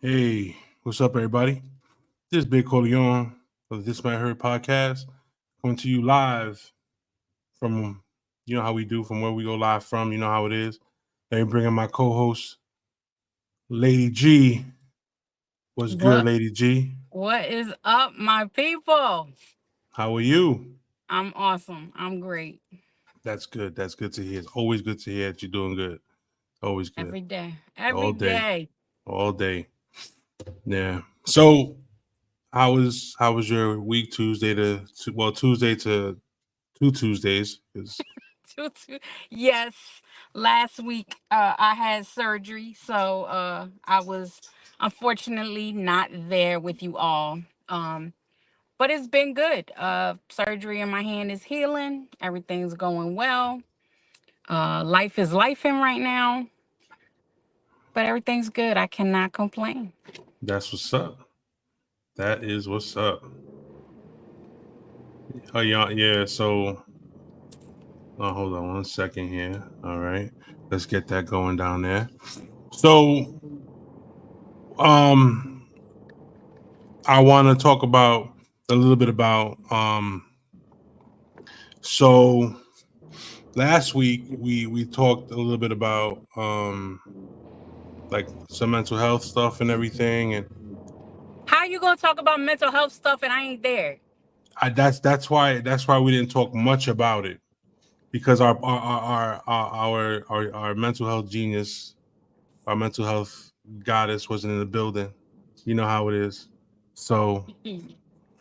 Hey, what's up, everybody? This is Big Corleone of the This Might Hurt podcast, coming to you live from, how we do, from where we go live from. You know how it is. Let me bring in my co-host, Lady G. What's good, What Lady G? what is up, my people? How are you? I'm awesome. I'm great. That's good. That's good to hear. It's always good to hear that you're doing good. Always good. Every day. Every All day. day. All day. Yeah. So, how was your week? Tuesday to two Tuesdays. 'Cause Toot, toot. Yes. Last week I had surgery, so I was unfortunately not there with you all. But it's been good. Surgery in my hand is healing. Everything's going well. Life is lifing right now, but everything's good. I cannot complain. That's what's up. That is what's up. Oh yeah, yeah. So, hold on one second here. All right, let's get that going down there. So, um, I want to talk about a little bit about So last week we talked a little bit about like some mental health stuff and everything, and How you gonna talk about mental health stuff and I ain't there? that's why we didn't talk much about it because our mental health genius, our mental health goddess wasn't in the building. You know how it is. So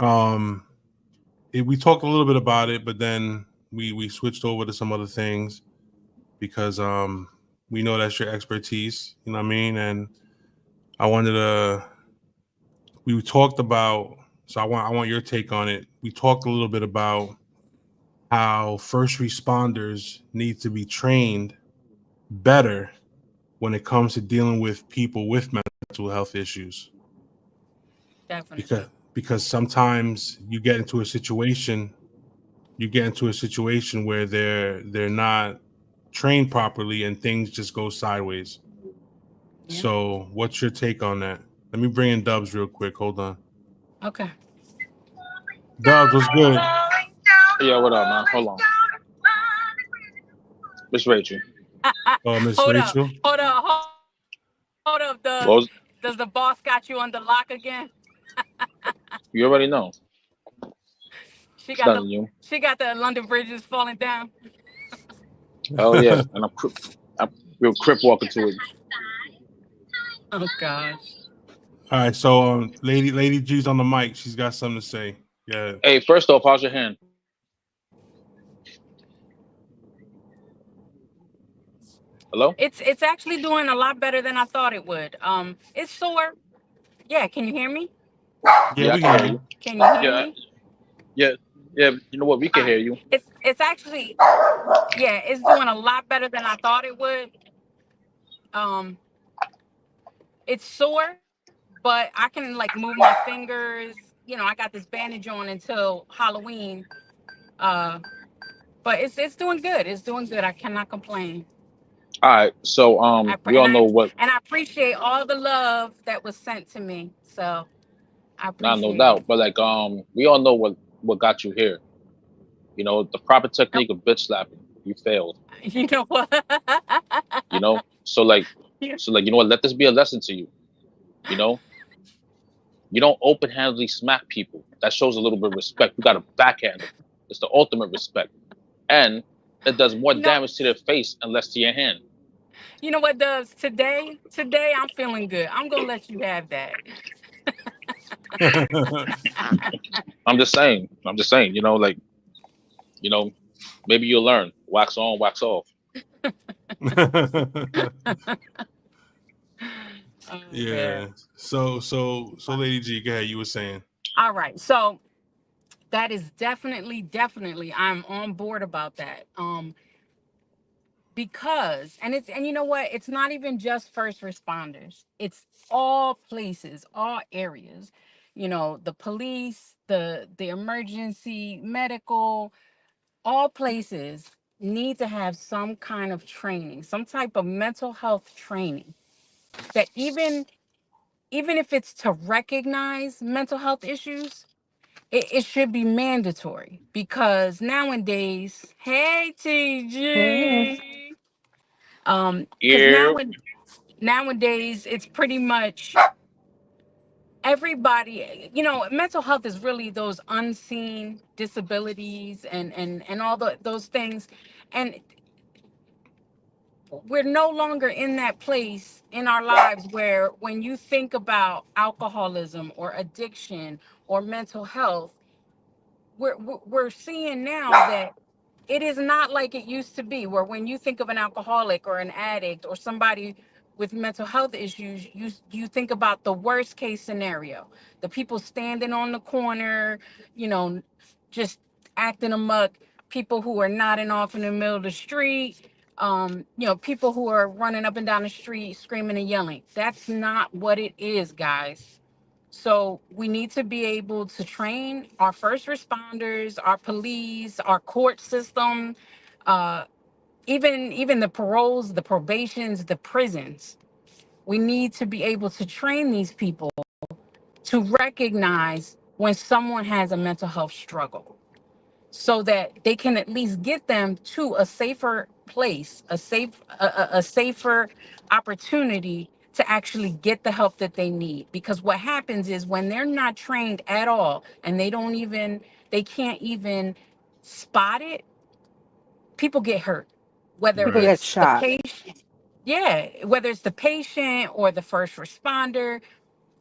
um we talked a little bit about it, but then we switched over to some other things because we know that's your expertise, you know what I mean? And I wanted to we talked about so I want your take on it. We talked a little bit about how first responders need to be trained better when it comes to dealing with people with mental health issues because Definitely. because sometimes you get into a situation where they're not trained properly and things just go sideways. Yeah. So what's your take on that? Let me bring in Dubs real quick. Hold on. Okay. Dubs, what's good? Yeah, what up, man? Hold on. Miss Rachel. Oh, Miss Hold up. Rachel. Hold up. Hold up. What was, Does the boss got you on the lock again? you already know. She It's got the nothing new. she got the London bridges falling down. Hell yeah. And I'm real crip walking to it. Oh gosh. All right, so Lady G's on the mic. She's got something to say. Yeah. Hey, first off, how's your hand? Hello? It's actually doing a lot better than I thought it would. It's sore. Yeah, can you hear me? Yeah, Yeah, I we can hear hear you. you. Can you hear Yeah, me? yeah, yeah. You know what? We All can hear right. you. It's actually, yeah, it's doing a lot better than I thought it would. Um, it's sore, but I can like move my fingers. I got this bandage on until Halloween. Uh, but it's doing good. It's doing good. I cannot complain. All right. So, I we and all I know what. and I appreciate all the love that was sent to me. So I Nah, no appreciate it. doubt. But like, we all know what got you here. You know, the proper Nope. technique of bitch slapping. You failed. You know what? You know. So like, You- you know what? Let this be a lesson to you. You know, you don't open handedly smack people. That shows a little bit of respect. You got to backhand them. It's the ultimate respect. And it does more you know, damage to their face and less to your hand. you know what does today? Today I'm feeling good. I'm gonna let you have that. I'm just saying. I'm just saying. You know, like, you know, maybe you'll learn. Wax on, wax off. Oh man. Yeah. So Lady G, go ahead. You were saying. All right. So that is definitely I'm on board about that. Because and you know what? It's not even just first responders. It's all places, all areas. The police, the emergency, medical, all places need to have some kind of training, some type of mental health training that even even if it's to recognize mental health issues, it should be mandatory because nowadays, hey Hey. TG, because Yeah, nowadays it's pretty much everybody, mental health is really those unseen disabilities and all those things. And we're no longer in that place in our lives where when you think about alcoholism or addiction or mental health, we're seeing now that it is not like it used to be, where when you think of an alcoholic or an addict or somebody with mental health issues, you think about the worst case scenario, the people standing on the corner, you know just acting amok, people who are nodding off in the middle of the street, people who are running up and down the street screaming and yelling. That's not what it is, guys. So we need to be able to train our first responders, our police, our court system, uh, even the paroles, the probations, the prisons. We need to be able to train these people to recognize when someone has a mental health struggle, so that they can at least get them to a safer place, a safer opportunity to actually get the help that they need. Because what happens is when they're not trained at all and they can't even spot it, people get hurt. Whether People Right. get it's the shot. patient, yeah, whether it's the patient or the first responder,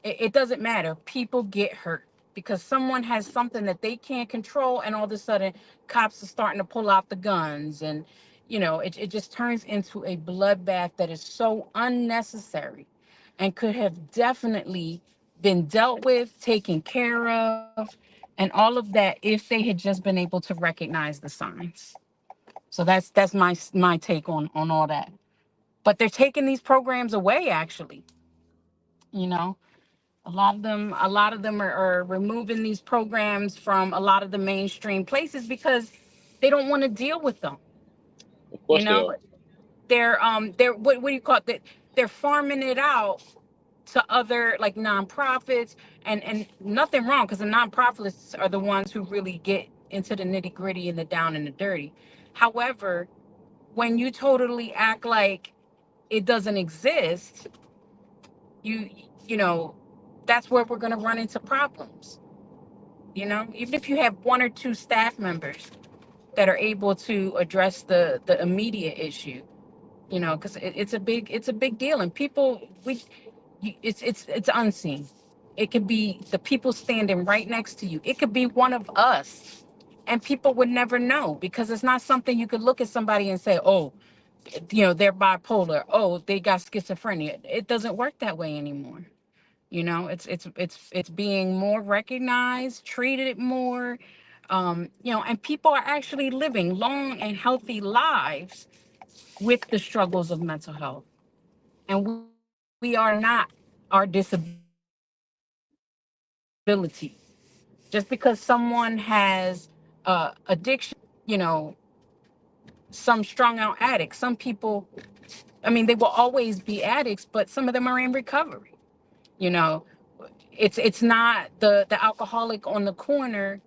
it doesn't matter. People get hurt because someone has something that they can't control, and all of a sudden, cops are starting to pull out the guns, and it just turns into a bloodbath that is so unnecessary, and could have definitely been dealt with, taken care of, and all of that if they had just been able to recognize the signs. So that's my take on all that. But they're taking these programs away, actually. You know, a lot of them are removing these programs from a lot of the mainstream places because they don't want to deal with them. of You course they know, are. they're what do you call it? They're farming it out to other like nonprofits, and nothing wrong, because the nonprofits are the ones who really get into the nitty gritty and the down and the dirty. However, when you totally act like it doesn't exist, you you know that's where we're going to run into problems. Even if you have one or two staff members that are able to address the immediate issue, because it's a big deal, and people we it's unseen. It could be the people standing right next to you. It could be one of us, and people would never know, because it's not something you could look at somebody and say, oh, they're bipolar, oh, they got schizophrenia. It doesn't work that way anymore. It's being more recognized, treated more, and people are actually living long and healthy lives with the struggles of mental health. And we are not our disability. Just because someone has addiction, some strung out addicts, some people, they will always be addicts, but some of them are in recovery. You know, it's not the alcoholic on the corner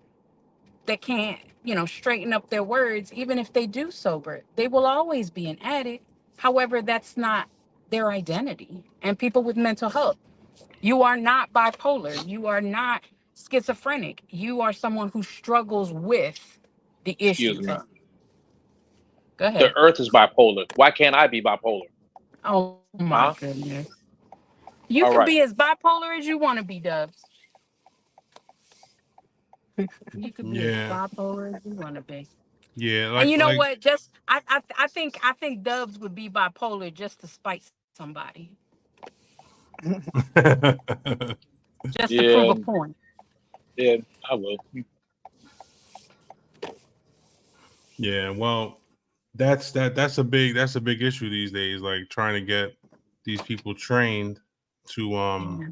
that can't straighten up their words. Even if they do sober, they will always be an addict. However, that's not their identity. And people with mental health, you are not bipolar, you are not schizophrenic, you are someone who struggles with the Excuse issues. me. Go The ahead. Earth is bipolar. Why can't I be bipolar? Oh my Huh? goodness. You can All be right. as bipolar as you want to be, Dubs. You could be as Yeah. bipolar as you want to be. Yeah. And Like you know like what? Just I think Dubs would be bipolar just to spite somebody, just to prove Yeah, a point. yeah, I will. yeah. Well, that's a big issue these days. Like trying to get these people trained to um Yeah.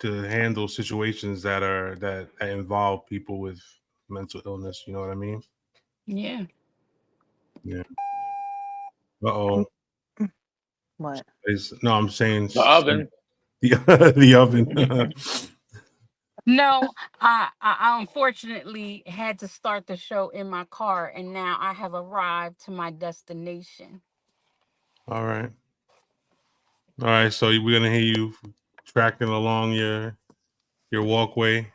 to handle situations that involve people with mental illness. You know what I mean? Yeah. Yeah. Uh oh. What? Is no, I'm saying The oven. the oven. No, I unfortunately had to start the show in my car, and now I have arrived to my destination. All right. All right. So we're gonna hear you tracking along your walkway.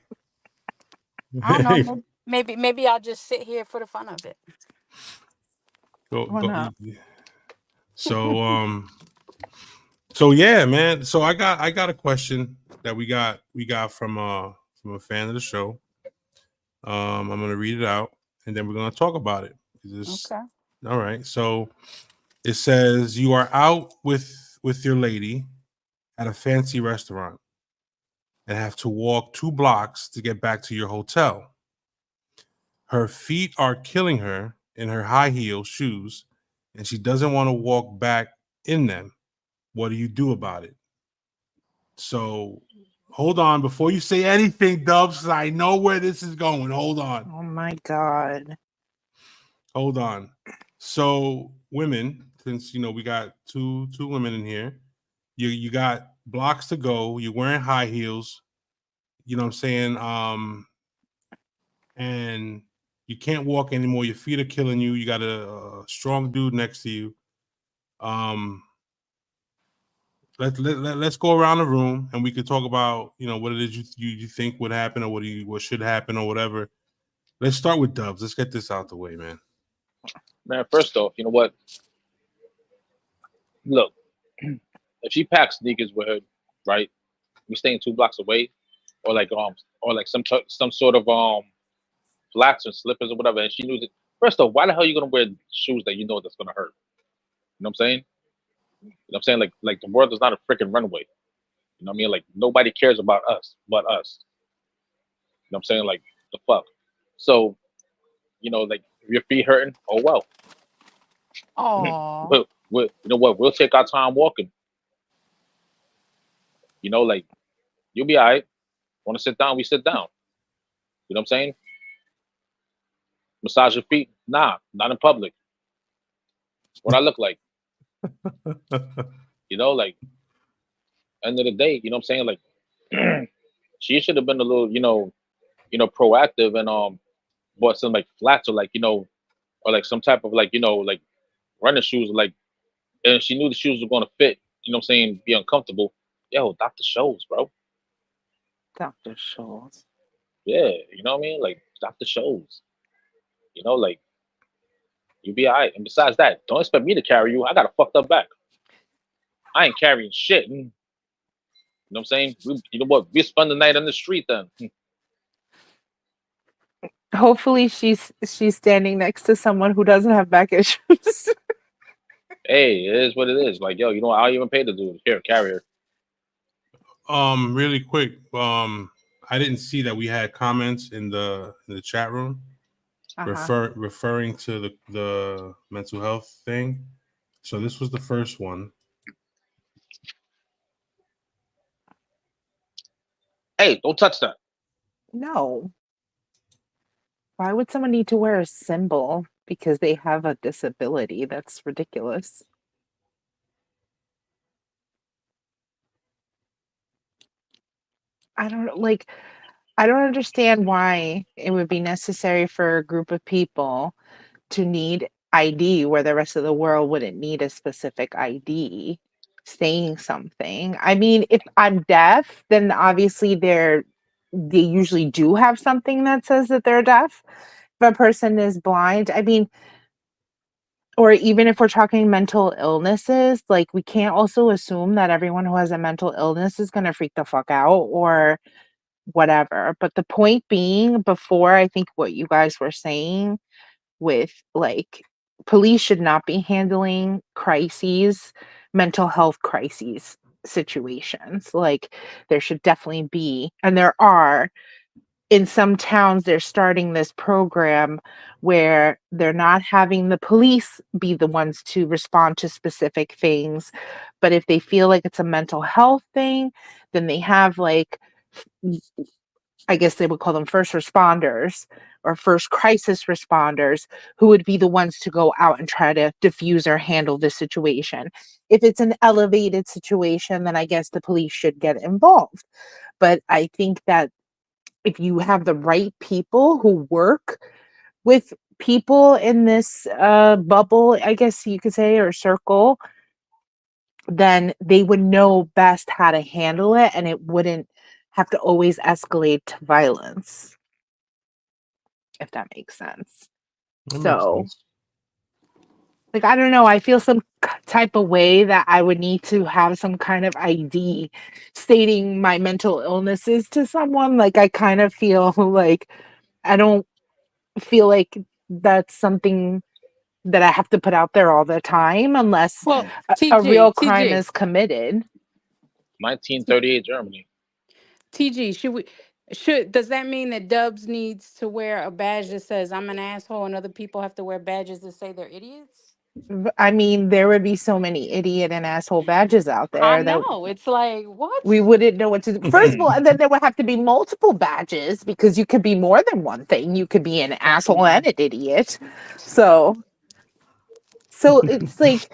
I don't know. Maybe I'll just sit here for the fun of it. go Why go. not? So so yeah, man. So I got a question that we got from a fan of the show. I'm gonna read it out and then we're gonna talk about it. Just Okay. all right. So it says you are out with your lady at a fancy restaurant and have to walk 2 blocks to get back to your hotel. Her feet are killing her in her high heel shoes, and she doesn't want to walk back in them. What do you do about it? So hold on before you say anything, Dubs, 'cause I know where this is going. Hold on. Oh my god. Hold on. So women, since we got two women in here, you got blocks to go. You're wearing high heels. You know what I'm saying? And you can't walk anymore. Your feet are killing you. You got a strong dude next to you. Um, let's go around the room and we could talk about what it is you think would happen or what should happen or whatever. Let's start with Dubs. Let's get this out the way, man. Man, first off, you know what? Look, if she packs sneakers with her, right? We staying 2 blocks away, or like some sort of flats or slippers or whatever, and she knows it. First off, why the hell are you gonna wear shoes that you know that's gonna hurt? You know what I'm saying? You know what I'm saying? Like the world is not a freaking runway. You know what I mean? Like nobody cares about us but us. You know what I'm saying? Like the fuck. So, like if your feet hurting, oh well. Oh. You know what? We'll take our time walking. Like you'll be all right. Want to sit down? We sit down. You know what I'm saying? Massage your feet? Nah, not in public. What I look like? Like end of the day, you know what I'm saying? Like she should have been a little, proactive and bought some like flats or like, or like some type of like, like running shoes, like and she knew the shoes were gonna fit, you know what I'm saying, be uncomfortable. Yo, Dr. Scholl's, bro. Dr. Scholl's. Yeah, you know what I mean? Like Dr. Scholl's. Like you be alright. And besides that, don't expect me to carry you. I got a fucked up back. I ain't carrying shit. You know what I'm saying? You know what? We spend the night on the street then. Hopefully she's standing next to someone who doesn't have back issues. Hey, it is what it is. Like, yo, I'll even pay the dude. Here, carry her. Really quick. I didn't see that we had comments in the chat room referring to the mental health thing. So this was the first one. Hey, don't touch that. No. Why would someone need to wear a symbol because they have a disability? That's ridiculous. I don't like I don't understand why it would be necessary for a group of people to need ID where the rest of the world wouldn't need a specific ID saying something. I mean, if I'm deaf, then obviously they usually do have something that says that they're deaf. If a person is blind, I mean, or even if we're talking mental illnesses, like we can't also assume that everyone who has a mental illness is going to freak the fuck out or whatever. But the point being, before I think what you guys were saying with like police should not be handling crises, mental health crises situations. Like there should definitely be, and there are in some towns, they're starting this program where they're not having the police be the ones to respond to specific things. But if they feel like it's a mental health thing, then they have like I guess they would call them first responders or first crisis responders, who would be the ones to go out and try to diffuse or handle the situation. If it's an elevated situation, then I guess the police should get involved. But I think that if you have the right people who work with people in this bubble, I guess you could say, or circle, then they would know best how to handle it and it wouldn't have to always escalate to violence, if that makes sense. That makes So, sense. like, I don't know, I feel some type of way that I would need to have some kind of ID stating my mental illnesses to someone. Like, I kind of feel like I don't feel like that's something that I have to put out there all the time unless Well, a TG, real crime TG, is committed. 1938 Germany. TG, should does that mean that Dubs needs to wear a badge that says I'm an asshole and other people have to wear badges that say they're idiots? I mean, there would be so many idiot and asshole badges out I there that know. It's like, what? we wouldn't know what to do. First of all, and then there would have to be multiple badges because you could be more than one thing. You could be an asshole and an idiot. So it's like,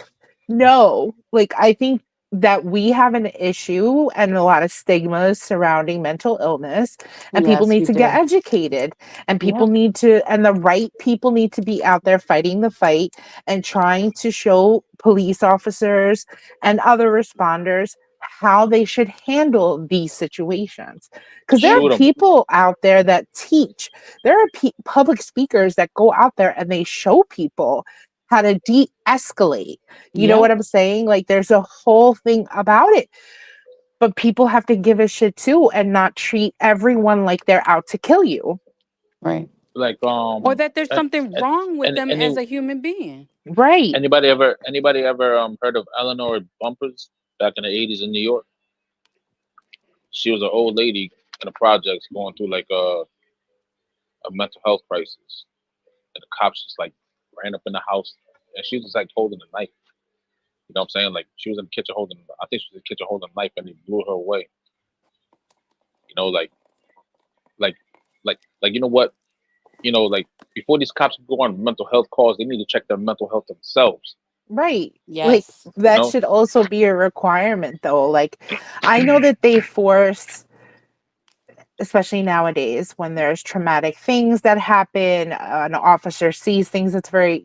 no, like I think that we have an issue and a lot of stigmas surrounding mental illness, and people Yes, need we to get do. educated, and people Yep. need to, and the right people need to be out there fighting the fight and trying to show police officers and other responders how they should handle these situations, because there are Shoot Yeah. them. people out there that teach, there are public speakers that go out there and they show people how to de-escalate. You know what Yep. I'm saying? Like there's a whole thing about it. But people have to give a shit too and not treat everyone like they're out to kill you. Right. Like Or that there's and something wrong with and them as a human being. Right. anybody ever heard of Eleanor Bumpers back in the 80s in New York? She was an old lady in the projects going through like a mental health crisis, and the cops just like ran up in the house, and she was just like holding a knife. You know what I'm saying? Like she was in the kitchen holding, I think she was in the kitchen holding a knife, and they blew her away. You know, like, like you know what? You know, like before these cops go on mental health calls, they need to check their mental health themselves. Right. Like Yes. You that know, should also be a requirement though. Like I know that they force, especially nowadays when there's traumatic things that happen, an officer sees things that's very,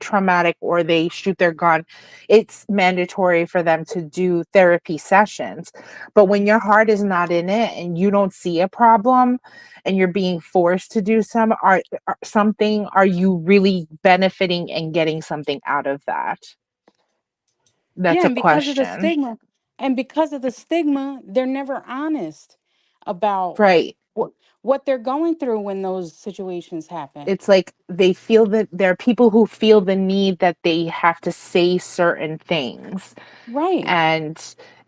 traumatic, or they shoot their gun, it's mandatory for them to do therapy sessions. But when your heart is not in it and you don't see a problem and you're being forced to do something, are you really benefiting and getting something out of that? That's Yeah, a and because of the question. stigma, they're never honest about Right. what they're going through when those situations happen. It's like they feel that there are people who feel the need that they have to say certain things, Right. and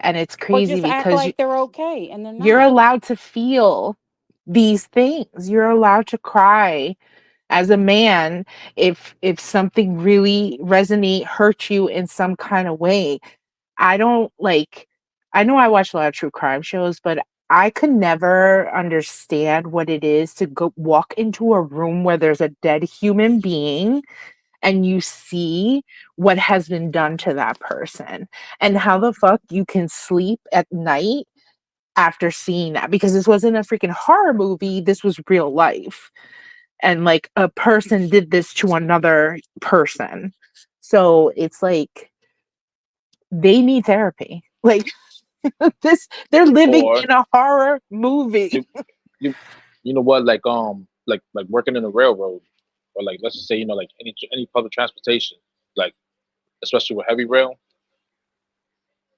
it's Or crazy just act because like they're okay and they're you're not. allowed to feel these things. You're allowed to cry as a man if something really resonate hurt you in some kind of way. I don't like, I know I watch a lot of true crime shows, but I could never understand what it is to go walk into a room where there's a dead human being and you see what has been done to that person, and how the fuck you can sleep at night after seeing that, because this wasn't a freaking horror movie, this was real life, and like a person did this to another person. So it's like they need therapy. Like this, they're living or in a horror movie. you you you know what? Like working in the railroad, or like let's just say like any public transportation, like especially with heavy rail.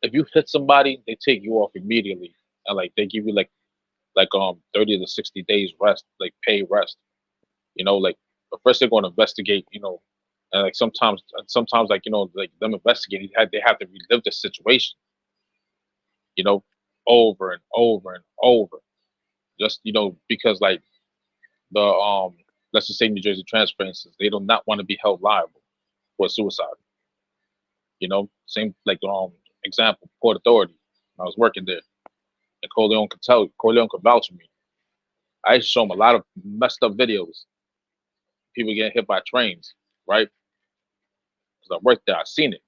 If you hit somebody, they take you off immediately, and like they give you like 30 to 60 days rest, like pay rest. Like but first they're going to investigate. And like sometimes like like them investigating, they have to relive the situation. You know, over and over and over, just because like the let's just say New Jersey Transit, for instance, they do not want to be held liable for suicide. Same like example, Port Authority. When I was working there, and Corleone could vouch for me. I used to show them a lot of messed up videos, people getting hit by trains, right? Because I worked there, I seen it,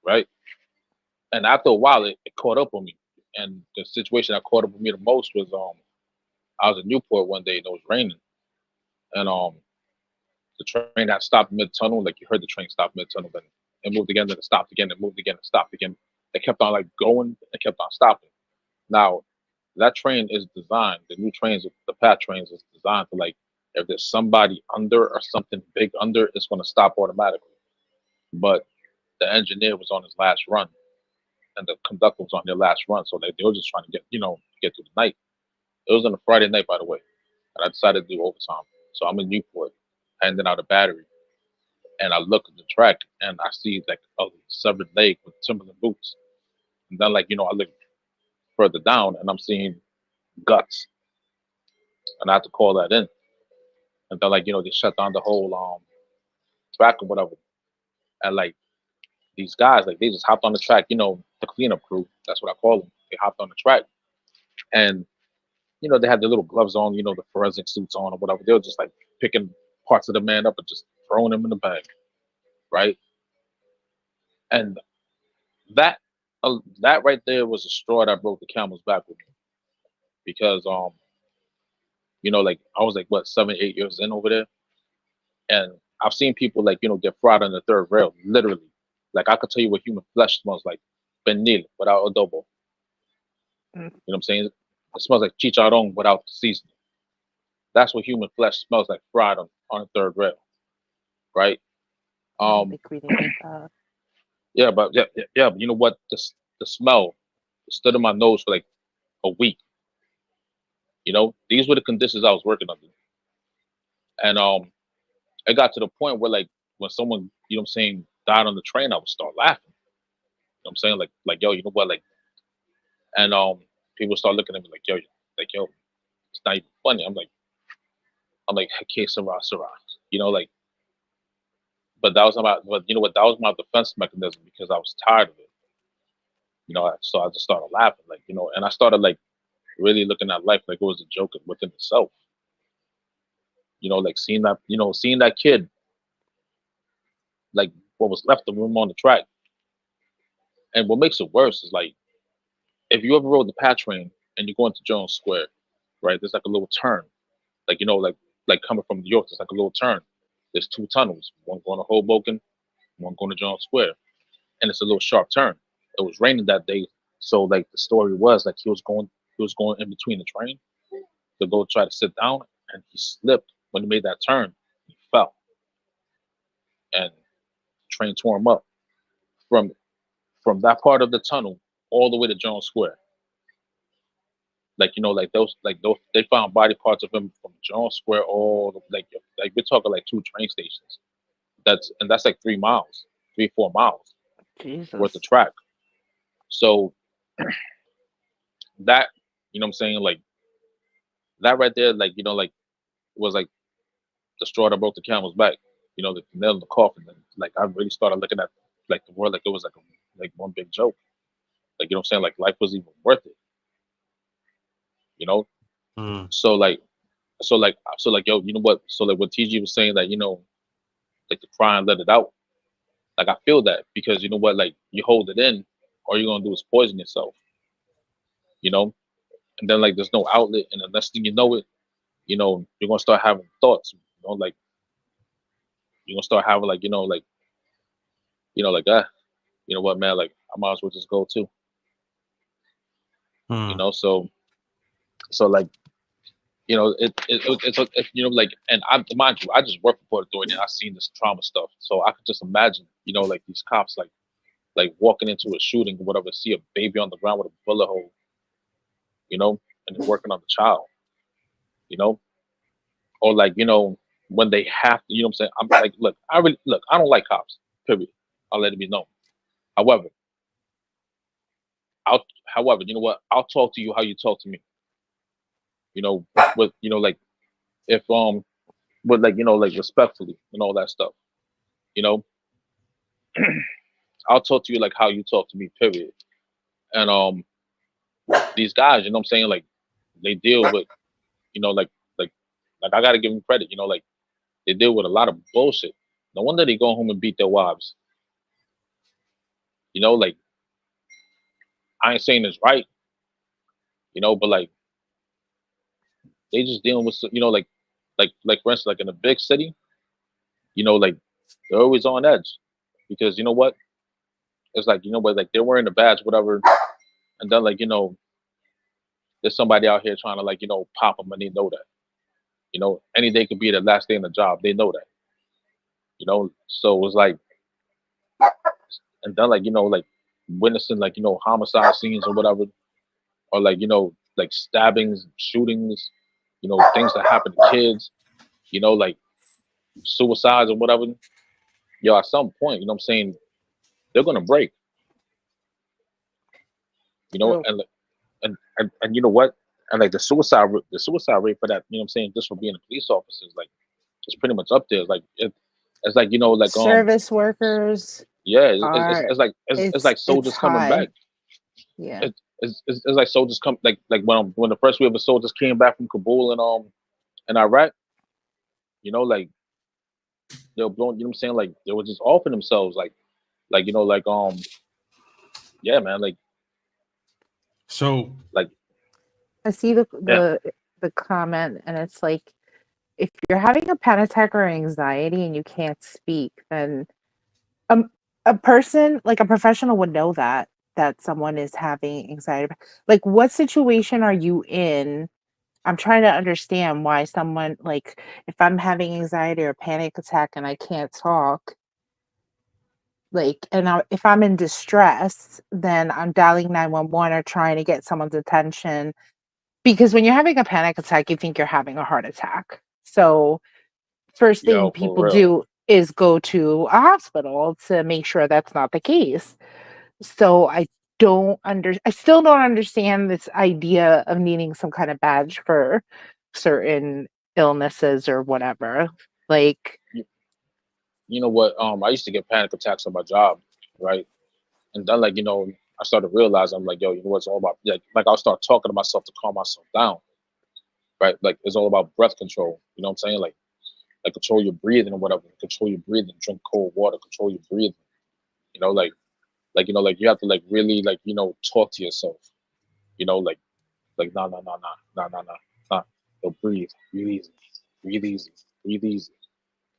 right? And after a while, it caught up with me. And the situation that caught up with me the most was I was in Newport one day and it was raining, and the train had stopped mid tunnel. Like you heard the train stop mid tunnel, then it moved again, then it stopped again, it moved again, it stopped again. It kept on like going, it kept on stopping. Now that train is designed. The new trains, the PAT trains, is designed to like if there's somebody under or something big under, it's going to stop automatically. But the engineer was on his last run, and the conductor was on their last run, so they were just trying to get get through the night. It was on a Friday night, by the way, and I decided to do overtime. So I'm in Newport, handing out a battery, and I look at the track and I see like a severed leg with Timberland boots. And then like I look further down and I'm seeing guts, and I have to call that in. And then like they shut down the whole track or whatever. And like these guys, like they just hopped on the track, the cleanup crew. That's what I call them. They hopped on the track, and they had their little gloves on, the forensic suits on or whatever. They were just like picking parts of the man up and just throwing them in the bag, right? And that that right there was a straw that broke the camel's back with me because like I was like what 7, 8 years in over there, and I've seen people like get fried on the third rail, literally. Like I could tell you what human flesh smells like, pernil without adobo. Mm, You know what I'm saying? It smells like chicharron without seasoning. That's what human flesh smells like fried on a third rail, right? I don't Um, think we needed that. yeah, but yeah, but you know what? The smell stood in my nose for like a week. These were the conditions I was working under, and it got to the point where like when someone what I'm saying died on the train, I would start laughing. What I'm saying? Like yo, you know what? Like, and people start looking at me like yo, it's not even funny. I'm like, okay, Sarah, Sarah. Like, but that was about, but you know what? That was my defense mechanism because I was tired of it. So I just started laughing, like, and I started like really looking at life like it was a joke within itself. Like seeing that kid, like what was left of him on the track. And what makes it worse is like if you ever rode the PAT train and you go into Jones Square, right? There's like a little turn, like like coming from New York, there's like a little turn. There's two tunnels, one going to Hoboken, one going to Jones Square, and it's a little sharp turn. It was raining that day, so like the story was like he was going in between the train to go try to sit down, and he slipped when he made that turn. He fell, and the train tore him up from that part of the tunnel all the way to Jones Square. Like like those they found body parts of him from Jones Square like we're talking like two train stations. That's like 3 miles, 3, 4 miles worth of Jesus. track. So that what I'm saying, like that right there, like like was like the straw that broke the camel's back. The nail in the coffin. And like I really started looking at like the world like it was like one big joke. Like what I'm saying, like life was even worth it. You know. Mm. So like so like yo, you know what? So like what TG was saying that like the cry and let it out. Like I feel that because you know what? Like you hold it in, all you're gonna do is poison yourself. You know. And then like there's no outlet, and the next thing you know it, you're gonna start having thoughts. Like you're gonna start having like like you know what, man, like I might as well just go too. Mm. So like it's like, and I mind you, I just work for Puerto Rico and I've seen this trauma stuff, so I could just imagine like these cops like walking into a shooting or whatever, see a baby on the ground with a bullet hole, and they're working on the child, you know, or like when they have to, what I'm saying, I'm like, look, I don't like cops, period. I'll let it be known. However, you know what? I'll talk to you how you talk to me. With like if with like like respectfully and all that stuff. You know, I'll talk to you like how you talk to me. Period. And these guys, what I'm saying, like they deal with you know, like I gotta give them credit. You know, like they deal with a lot of bullshit. No wonder they go home and beat their wives. You know, like I ain't saying it's right. You know, but like they just dealing with you know like for instance like in a big city. You know, like they're always on edge because you know what? It's like you know what? Like they're wearing a badge, whatever, and then like you know there's somebody out here trying to like pop them, and they know that. You know, any day could be the last day in the job. They know that. You know, so it's like and then like like witnessing like homicide scenes or whatever, or like like stabbings, shootings, things that happen to kids. You know, like suicides or whatever. Yo, at some point, you know what I'm saying, they're gonna break. You know, True. and you know what? And like the suicide rate for that, you know what I'm saying, just for being a police officer is like it's pretty much up there. It's like like Service workers yeah, are it's like it's soldiers coming back. high. Yeah. It's like soldiers come like when the first wave of soldiers came back from Kabul and in Iraq, like they were blowing, you know what I'm saying, like they were just offering themselves like yeah, man, So like I see the yeah, the comment, and it's like if you're having a panic attack or anxiety and you can't speak, then um a person like a professional would know that someone is having anxiety. Like what situation are you in? I'm trying to understand why someone like if I'm having anxiety or panic attack and I can't talk, like if I'm in distress, then I'm dialing 911 or trying to get someone's attention because when you're having a panic attack, you think you're having a heart attack. So first thing yo, for people real. do is go to a hospital to make sure that's not the case. So I still don't understand this idea of needing some kind of badge for certain illnesses or whatever. Like, You, you know what? I used to get panic attacks on my job, right? And then I started realizing I'm like, yo, you know what? It's all about like I'll start talking to myself to calm myself down, right? Like it's all about breath control. You know what I'm saying? Like control your breathing or whatever. Control your breathing. Drink cold water. Control your breathing. You know, like you have to like really like talk to yourself. You know, like nah nah nah nah nah nah nah nah. Yo, breathe easy, breathe easy, breathe easy,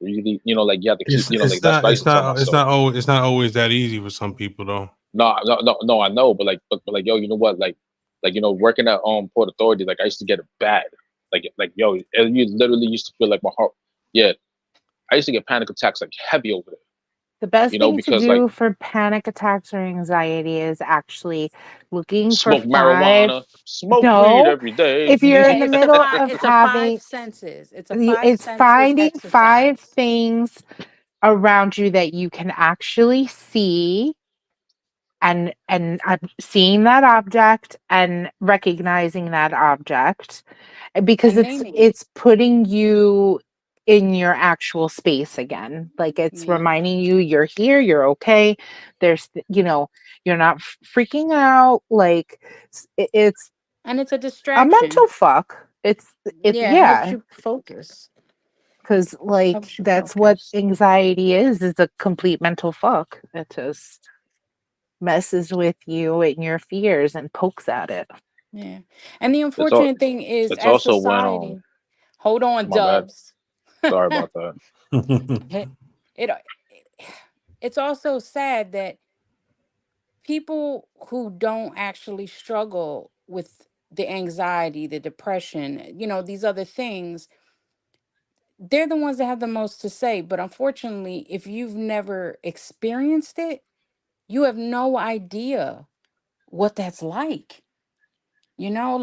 breathe easy. You know, like you have to keep. You know, like that's what I used to tell myself. it's not always that easy for some people though. No, no, no, no. I know, but but like, yo, you know what? Like working at Port Authority, like I used to get it bad. Like yo, you literally used to feel like my heart. Yeah, I used to get panic attacks like heavy over there. the best You know, thing to because like do for panic attacks or anxiety is actually looking for smoke 5 marijuana, smoke weed no, every day. if you're Yeah, in the middle of it's a five having senses. It's a five it's senses finding 5 exercise. things around you that you can actually see and seeing that object and recognizing that object because And it's naming it. it's putting you in your actual space again, like it's Yeah. reminding you you're here, you're okay, there's you're not freaking out, like it's And it's a a distraction. mental fuck. It's Yeah, it helps yeah, you focus. because like Helps you that's what focus. anxiety is a complete mental fuck. It just messes with you and your fears and pokes at it. Yeah. And the It's all. unfortunate thing is, It's as also when society, hold on, my bad. Dubs. Sorry about that. it, it it's also sad that people who don't actually struggle with the anxiety, the depression, these other things, they're the ones that have the most to say. But unfortunately, if you've never experienced it, you have no idea what that's like.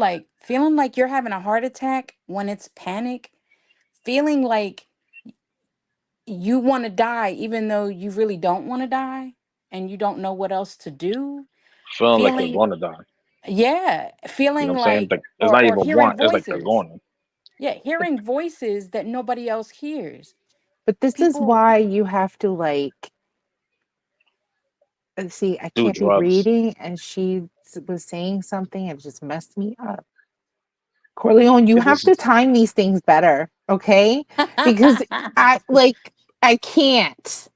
Like feeling like you're having a heart attack when it's panic, feeling like you want to die even though you really don't want to die and you don't know what else to do. Feeling like you're Feeling, going to die. yeah, You know feeling what I'm saying? like Like it's or not or even hearing want. It's like they're voices. going to. Yeah, hearing voices that nobody else hears. But this is People, why you have to like see. I Do can't be drugs. reading, and she was saying something and it just messed me up. Corleone, you Because have this to is time these things better, okay? Because I like I can't.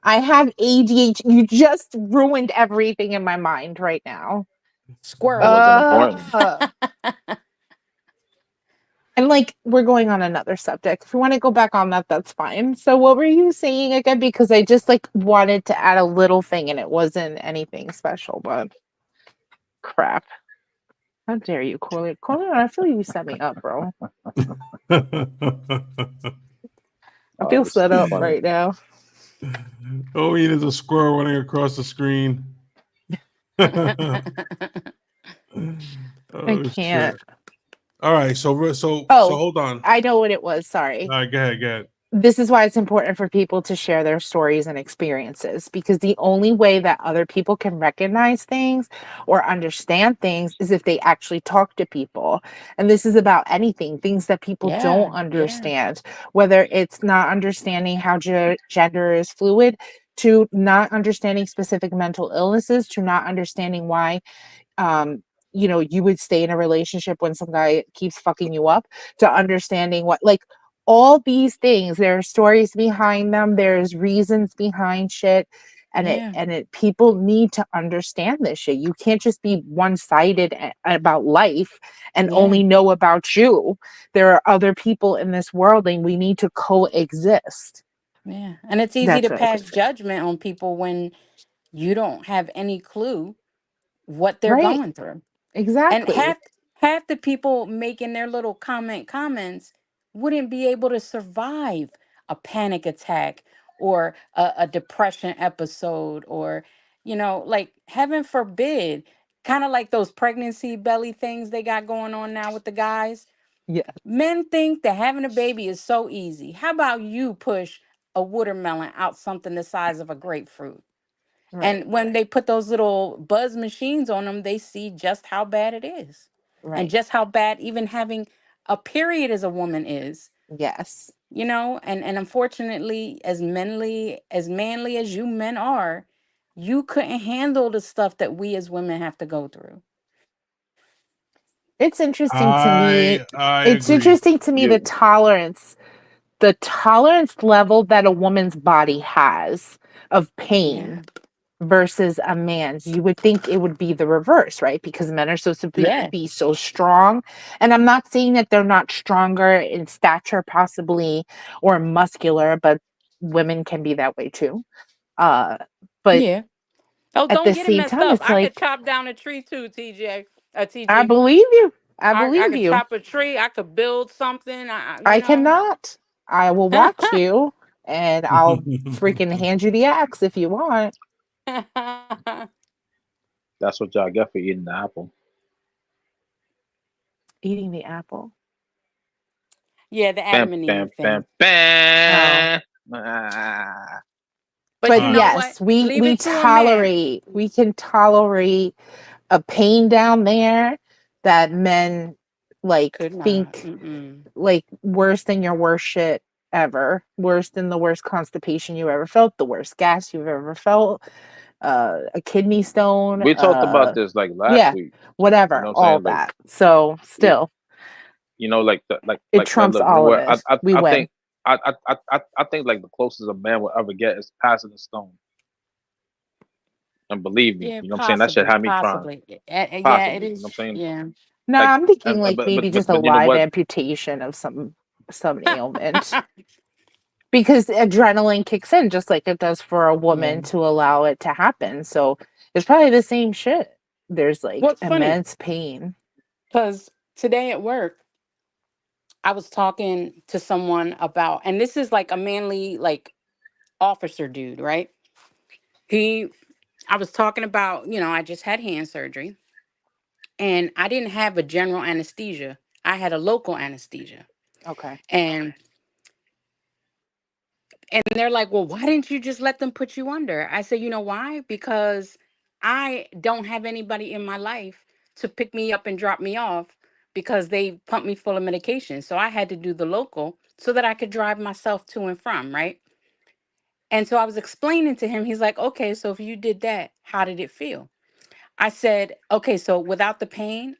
I have ADHD. You just ruined everything in my mind right now. it Squirrel. wasn't important. Uh and like we're going on another subject. If you want to go back on that, that's fine. So what were you saying again? Because I just like wanted to add a little thing and it wasn't anything special, but crap. How dare you, Corleone? Corleone, I feel you set me up, bro. I Oh, feel this is set too up funny. right now. Oh, he is a squirrel running across the screen. I Oh can't. shit! All right, so Oh, hold on. I know what it was. All Sorry. right, go ahead, go ahead. This is why it's important for people to share their stories and experiences because the only way that other people can recognize things or understand things is if they actually talk to people. And this is about anything, things that people don't Yeah, yeah, understand, whether it's not understanding how gender is fluid, to not understanding specific mental illnesses, to not understanding why you would stay in a relationship when some guy keeps fucking you up, to understanding what, like, all these things, there are stories behind them, there's reasons behind shit, yeah, and it people need to understand this shit. You can't just be one-sided about life and yeah, only know about you. There are other people in this world and we need to coexist. yeah. And it's easy That's to what I was pass gonna say. judgment on people when you don't have any clue what they're Right, going through. And exactly. half the people making their little comments wouldn't be able to survive a panic attack or a depression episode, or like, heaven forbid, kind of like those pregnancy belly things they got going on now with the guys. Yeah, Men think that having a baby is so easy. How about you push a watermelon out something the size of a grapefruit? right, And when they put those little buzz machines on them, they see just how bad it is. And right. just how bad even having a period as a woman is. Yes. And unfortunately, as manly as you men are, you couldn't handle the stuff that we as women have to go through. It's interesting to me. I It's agree. interesting to me You the tolerance level that a woman's body has of pain Yeah. versus a man's. You would think it would be the reverse, right? Because men are supposed to Yeah. be so strong. And I'm not saying that they're not stronger in stature, possibly, or muscular, but women can be that way too. Uh, but Yeah. Oh, at don't the get it same messed time, up. it's I could like, chop down a tree too, TJ. I TG. believe you. I I believe could you. chop a tree. I could build something. I cannot. I will watch you and I'll freaking hand you the axe if you want. that's what y'all get for eating the apple. Eating the apple. Yeah, the Bam, Adam and bam, Eve bam, thing. Oh. bam. Ah, But But you know Ah, what? yes, we Leave we it to a man. tolerate. We can tolerate a pain down there that men like Could not. think Mm-mm. like worse than your worst shit ever. Worse than the worst constipation you ever felt, the worst gas you've ever felt, a kidney stone, we talked about this like last yeah, week. You know whatever, what I'm all saying? Like that. So we, still, like the, like it like trumps look, we all of were. it. We I win. think I think like the closest a man will ever get is passing the stone. And believe me, Yeah, you know what I'm saying? That shit possibly, had me trying. possibly. Yeah, it Possibly, you know what is. I'm saying? Yeah. No, Like, I'm thinking like maybe just a but you know live what? amputation of some ailment. Because adrenaline kicks in just like it does for a Yeah. woman to allow it to happen. So it's probably the same shit. There's like What's funny? immense pain. Because today at work, I was talking to someone about, and this is like a manly, like, officer dude, right? He, I was talking about, I just had hand surgery, and I didn't have a general anesthesia. I had a local anesthesia. Okay. And they're like, "Well, why didn't you just let them put you under?" I said, "You know why? Because I don't have anybody in my life to pick me up and drop me off, because they pumped me full of medication. So I had to do the local so that I could drive myself to and from, right?" And so I was explaining to him. He's like, "Okay, so if you did that, how did it feel?" I said, "Okay, so without the pain,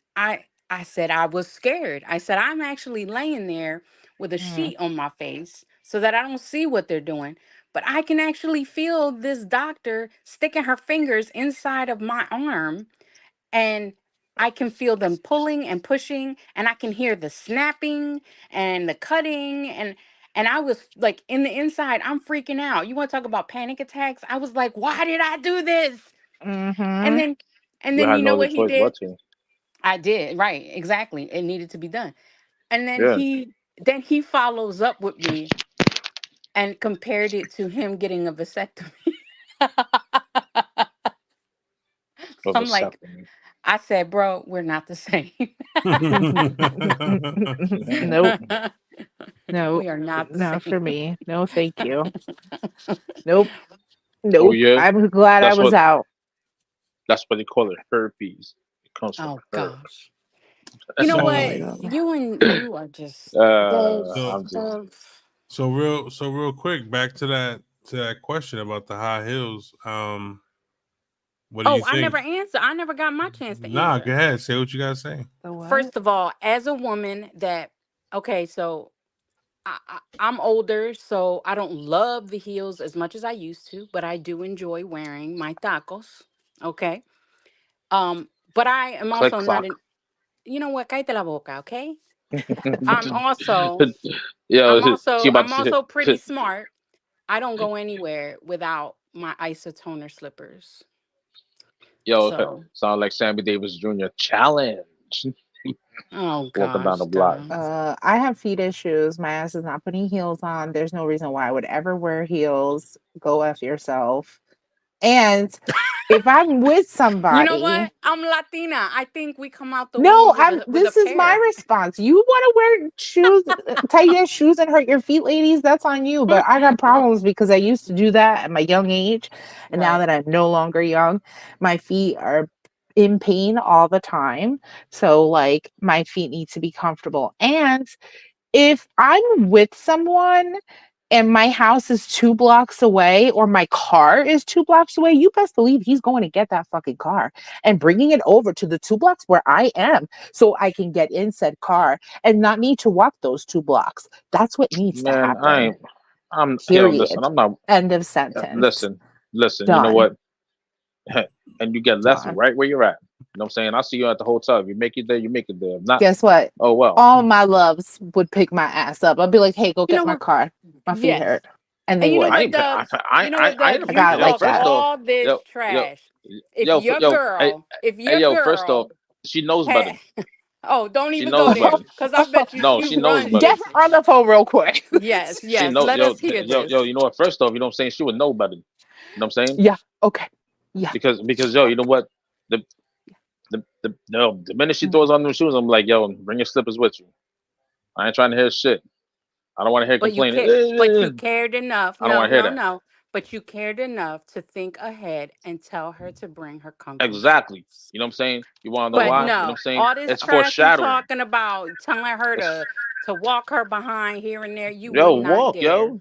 I said I was scared. I said I'm actually laying there with a Mm. sheet on my face so that I don't see what they're doing. But I can actually feel this doctor sticking her fingers inside of my arm, and I can feel them pulling and pushing, and I can hear the snapping and the cutting, and I was like, in the inside I'm freaking out. You want to talk about panic attacks? I was like, why did I do this? And Mhm. then and You then had you no know other what he choice did? but to. I did, right, exactly. It needed to be done. And Yeah, then he follows up with me and compared it to him getting a vasectomy. of a I'm like, septum. I said, bro, we're not the same. Nope. No. We are not the Not same. for me. No, thank you. Nope. Oh Nope. yeah, I'm glad I that's was what out. they call it, herpes. It comes from Oh her. gosh. You know Oh what? my so god. You are just Dubs. so I'm just Dubs. so real quick, back to that question about the high heels. What do you Oh, I think? never answered. I never got my chance to Nah, go answer. ahead. Say what you gotta say. The what? First of all, as a woman that okay, so I'm older, so I don't love the heels as much as I used to, but I do enjoy wearing my tacos. Okay. But I am click also not clock. an, you know what, cállate la boca, okay? I'm also Yo, she about I'm to say, also pretty smart. I don't go anywhere without my isotoner slippers. yo, So, sound like Sammy Davis Jr. Challenge. oh Walking down gosh, the block. Dubs. I have feet issues. My ass is not putting heels on. There's no reason why I would ever wear heels. Go F yourself. And if I'm with You know what? somebody, I'm Latina. I think we come out the no, womb with I'm a this is my pair. response. You want to wear shoes, tight ass shoes and hurt your feet, ladies, that's on you. But I got problems because I used to do that at my young age. And now Right. that I'm no longer young, my feet are in pain all the time. So like my feet need to be comfortable. And if I'm with someone and my house is 2 blocks away or my car is 2 blocks away, you best believe he's going to get that fucking car and bringing it over to the 2 blocks where I am so I can get in said car and not need to walk those 2 blocks. That's what needs to Man, I happen. ain't. I'm yo. Listen, Period. I'm not. End of sentence. Listen, listen. You know Done. what? And you get left Done. right where you're at. You know what I'm saying? I'll see you at the hotel. If you make it there, you make it there. If not, Guess what? oh well. All my loves would pick my ass up. I'd be like, hey, go You get know my what? car. My feet Yes. hurt. And And they you know would. I what, ain't. Dubs? You know what, I ain't Dubs? I You paying for got it yo. like talk First that. off, all this yo, trash. If your yo. Hey, girl, if hey, your yo. First off, girl she knows better. had, oh, don't She even go knows there, better. because I bet you No, she she knows runs better. Get this. her on the phone real quick. Yes, She yes. know Let us hear this. yo. You know what? First off, you know what I'm saying? She would know better. You know what I'm saying? Yeah. Okay. Yeah. Because yo, you know what? The the minute she throws on them shoes, I'm like, yo, bring your slippers with you. I ain't trying to hear shit. I don't want to hear But you complaining. care, but you cared enough. I don't No, want to hear no, that. no. But you cared enough to think ahead and tell her to bring her comfy Exactly. shoes. You know what I'm saying? You want to know But why? You know what I'm no, saying? all this It's trash you foreshadowing. talking about, telling her It's to walk her behind here and there, you would yo, not walk, dare. yo.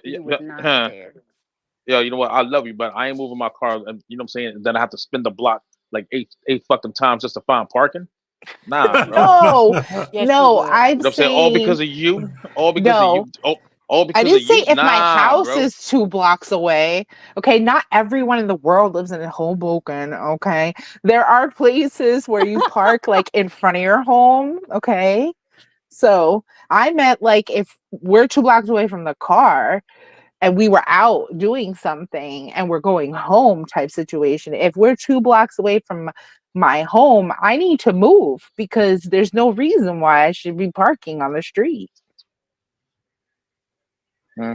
You would not dare. Yo, you know what? I love you, but I ain't moving my car. And you know what I'm saying? And then I have to spin the block like eight fucking times just to find parking. Nah, Yes, you bro. would. No, Yes, you no, would. I'm You know what I'm saying? All because saying of you. All because of no. you. All I because of didn't you. say if my Nah, house bro. is 2 blocks away. Okay, not everyone in the world lives in Hoboken. Okay, there are places where you park like in front of your home. Okay, so I meant like if we're 2 blocks away from the car and we were out doing something and we're going home type situation. If we're 2 blocks away from my home, I need to move because there's no reason why I should be parking on the street. Hmm.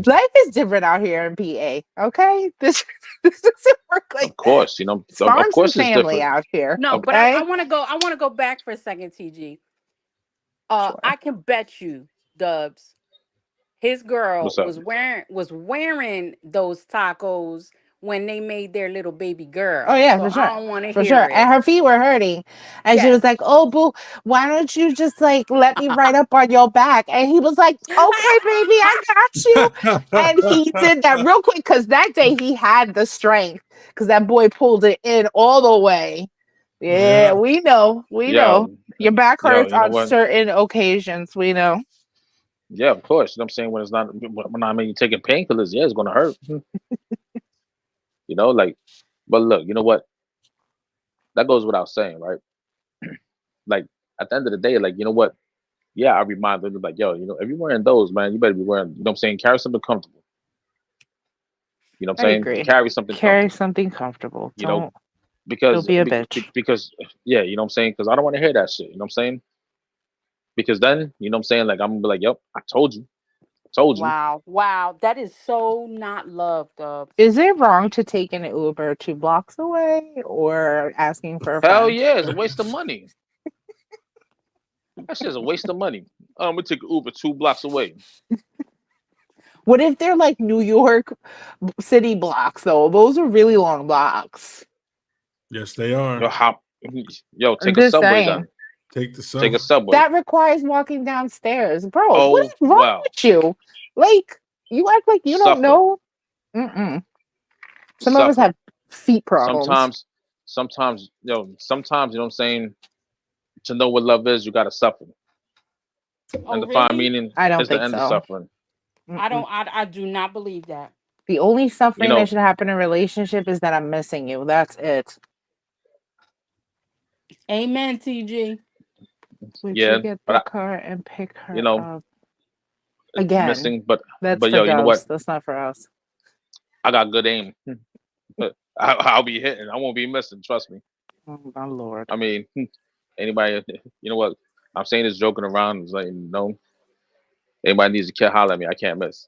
Life is different out here in PA. Okay, this doesn't work like Of that. course, you know. It's Of farms and course, it's family different. out here. No, but I Okay, want to go. I want to go back for a second, TG. sure. I can bet you, Dubs, his girl What's up? was wearing those tacos when they made their little baby Oh girl. yeah, So for sure. I don't want to For hear sure. And it. her feet were hurting. And she was Yes. like, oh, boo, why don't you just like let me ride up on your back? And he was like, okay, baby, I got you. And he did that real quick because that day he had the strength because that boy pulled it in all the way. Yeah, Yeah. we know. We Yo, know. Your back Yo, hurts you know on what? certain occasions, we know. Yeah, of course. You know what I'm saying? When it's not when I mean you're taking painkillers, yeah, it's gonna hurt. Like, but look, you know what? That goes without saying, right? Like at the end of the day, like, you know what? Yeah, I remind them like, yo, if you're wearing those, man, you better be wearing, you know what I'm saying? Carry something comfortable. You know what I I'm saying? agree. Carry something Carry comfortable. something comfortable. You know, Don't because be a bitch. because yeah, you know what I'm saying? Because I don't want to hear that shit. You know what I'm saying? Because then, you know what I'm saying? Like I'm gonna be like, yep, I told you. I told you. Wow. Wow. That is so not love, Dubs. Is it wrong to take an Uber 2 blocks away or asking for a Hell friend? yeah, it's a waste of money. That shit's a waste of money. We took Uber 2 blocks away. What if they're like New York city blocks though? Those are really long blocks. Yes, they are. Yo, hop. Yo, I'm take a just subway saying. then. Take the Take sub. a subway. That requires walking downstairs. Bro, what Oh is wrong wow, with you? Like, you act like you don't suffer, know. Mm-mm. Some of us suffer. have feet problems. Sometimes, sometimes, you know what I'm saying? To know what love is, you gotta suffer. And Oh, to find really? meaning I don't is the think end of so. suffering. I Mm-mm. don't. I do not believe that. The only You suffering that know, should happen in a relationship is that I'm missing you. That's it. Amen, TG. Would you yeah, get but the car and pick you her know, up again? missing, but That's for yo, you know what? Dubs. That's not for us. I got good aim. I'll be hitting. I won't be missing. Trust me. Oh my lord. I mean, anybody, you know what? I'm saying this joking around. It's like, anybody needs to holler at me. I can't miss.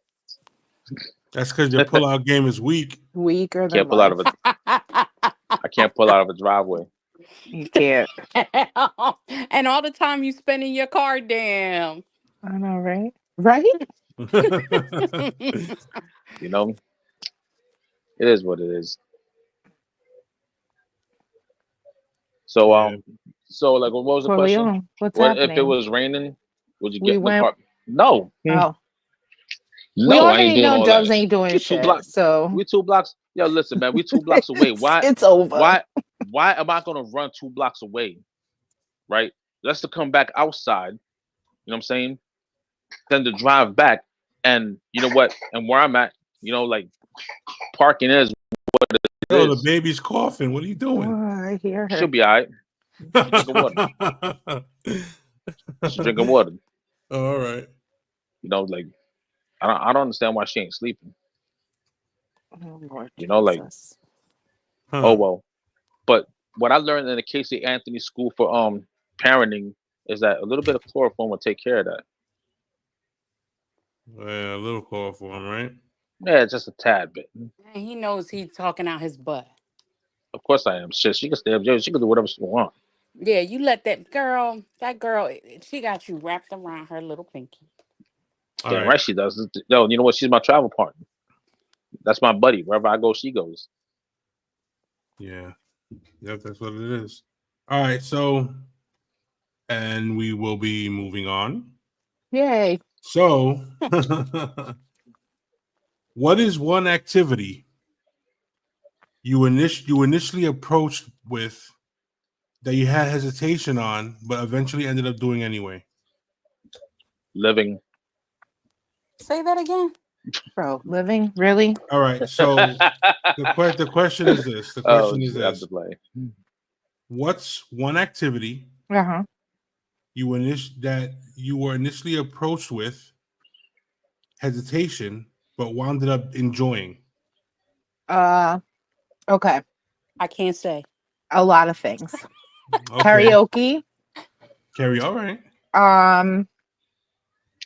That's because your pullout game is weak. Weaker than Can't pull out of life. a. I can't pull out of a driveway. You can't. And all the time you spend in your car, damn. I know, right? Right? You know, it is what it is. So Yeah. so like, what was the question? Corleone, what's What if it happening? was raining? Would you We get in the went. car? No, Oh, we no, I ain't already doing know all Dubs that. ain't doing We two shit. blocks. So We 2 blocks. Yo, listen, man. We 2 blocks away. it's over. Why am I gonna run 2 blocks away? Right? Let's to come back outside. You know what I'm saying? Then to drive back, and you know what? And where I'm at, like parking is what it Yo, the is. baby's coughing. What are you Oh, doing? I hear She'll her. be all right. She's drinking water. She's drinking water. All right. Like I don't understand why she ain't sleeping. Oh Lord Like, Jesus. oh Huh. well. But what I learned in the Casey Anthony School for parenting is that a little bit of chloroform will take care of that. Yeah, a little chloroform, right? Yeah, just a tad bit. And he knows he's talking out his butt. Of course I am. Shit, she can stay up. She can do whatever she wants. Yeah, you let that girl, she got you wrapped around her little pinky. All Damn right. right she does. Yo, you know what? She's my travel partner. That's my buddy. Wherever I go, she goes. Yeah. Yep, that's what it is. All right. So, and we will be moving on. Yay. So, what is one activity you initially approached with that you had hesitation on, but eventually ended up doing anyway? Living. Say that again. Bro, living? Really? All right. So the question is this. The Oh, question is I'm to this. play. What's one activity Uh-huh. that you were initially approached with hesitation, but wound up enjoying? Uh okay. I can't say. A lot of things. Okay. Karaoke. Carrie, all right. Um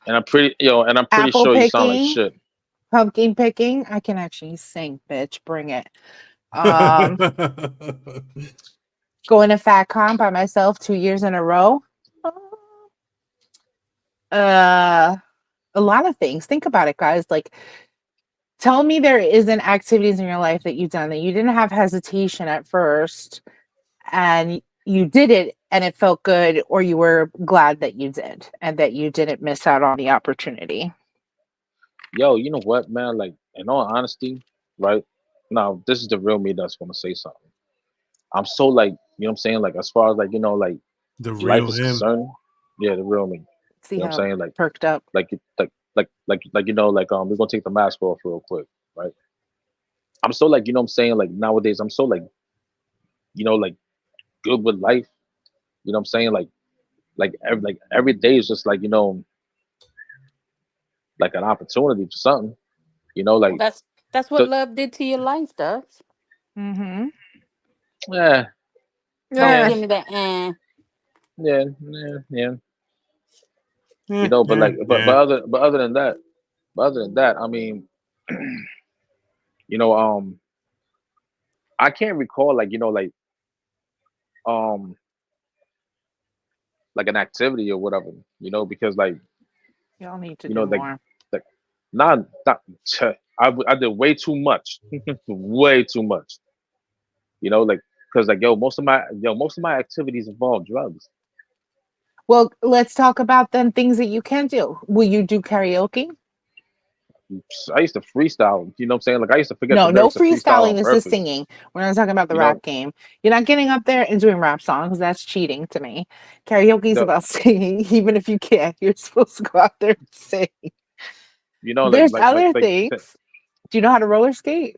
And I'm pretty apple sure you sound like picking, shit. pumpkin picking. I can actually sing, bitch. Bring it. Um going to FatCon by myself 2 years in a row. Uh a lot of things. Think about it, guys. Like, tell me there isn't activities in your life that you've done that you didn't have hesitation at first and you did it and it felt good, or you were glad that you did and that you didn't miss out on the opportunity. Yo, you know what, man? Like, in all honesty, right? Now, this is the real me that's gonna say something. I'm so like, you know what I'm saying? Like, as far as like, The See, life real is him. concerned, yeah, the real me. You see know what I'm how saying? Like perked up. we're gonna take the mask off real quick, right? I'm so like, you know what I'm saying? Like nowadays, I'm so like, like good with life. You know what I'm saying? Like every day is just like, like an opportunity for something. You know, Well, like that's what the love did to your life, does. Mm-hmm. yeah, Don't yeah, Yeah. give me that. yeah, yeah, yeah. Yeah, But yeah, like, yeah. but other than that, I mean, you know, I can't recall like, um, like an activity or whatever, because like, Y'all need to you know, do like, more. like, not, I did way too much, way too much, like, because like, most of my activities involve drugs. Well, let's talk about then things that you can do. Will you do karaoke? I used to freestyle, you know what I'm saying? Like, I used to forget the No, no lyrics to freestyle freestyling. on This is purpose, singing. We're not talking about the you rap know, game. You're not getting up there and doing rap songs. That's cheating to me. Karaoke is the, about singing, even if you can't. You're supposed to go out there and sing. like, There's other things. Do you know how to roller skate?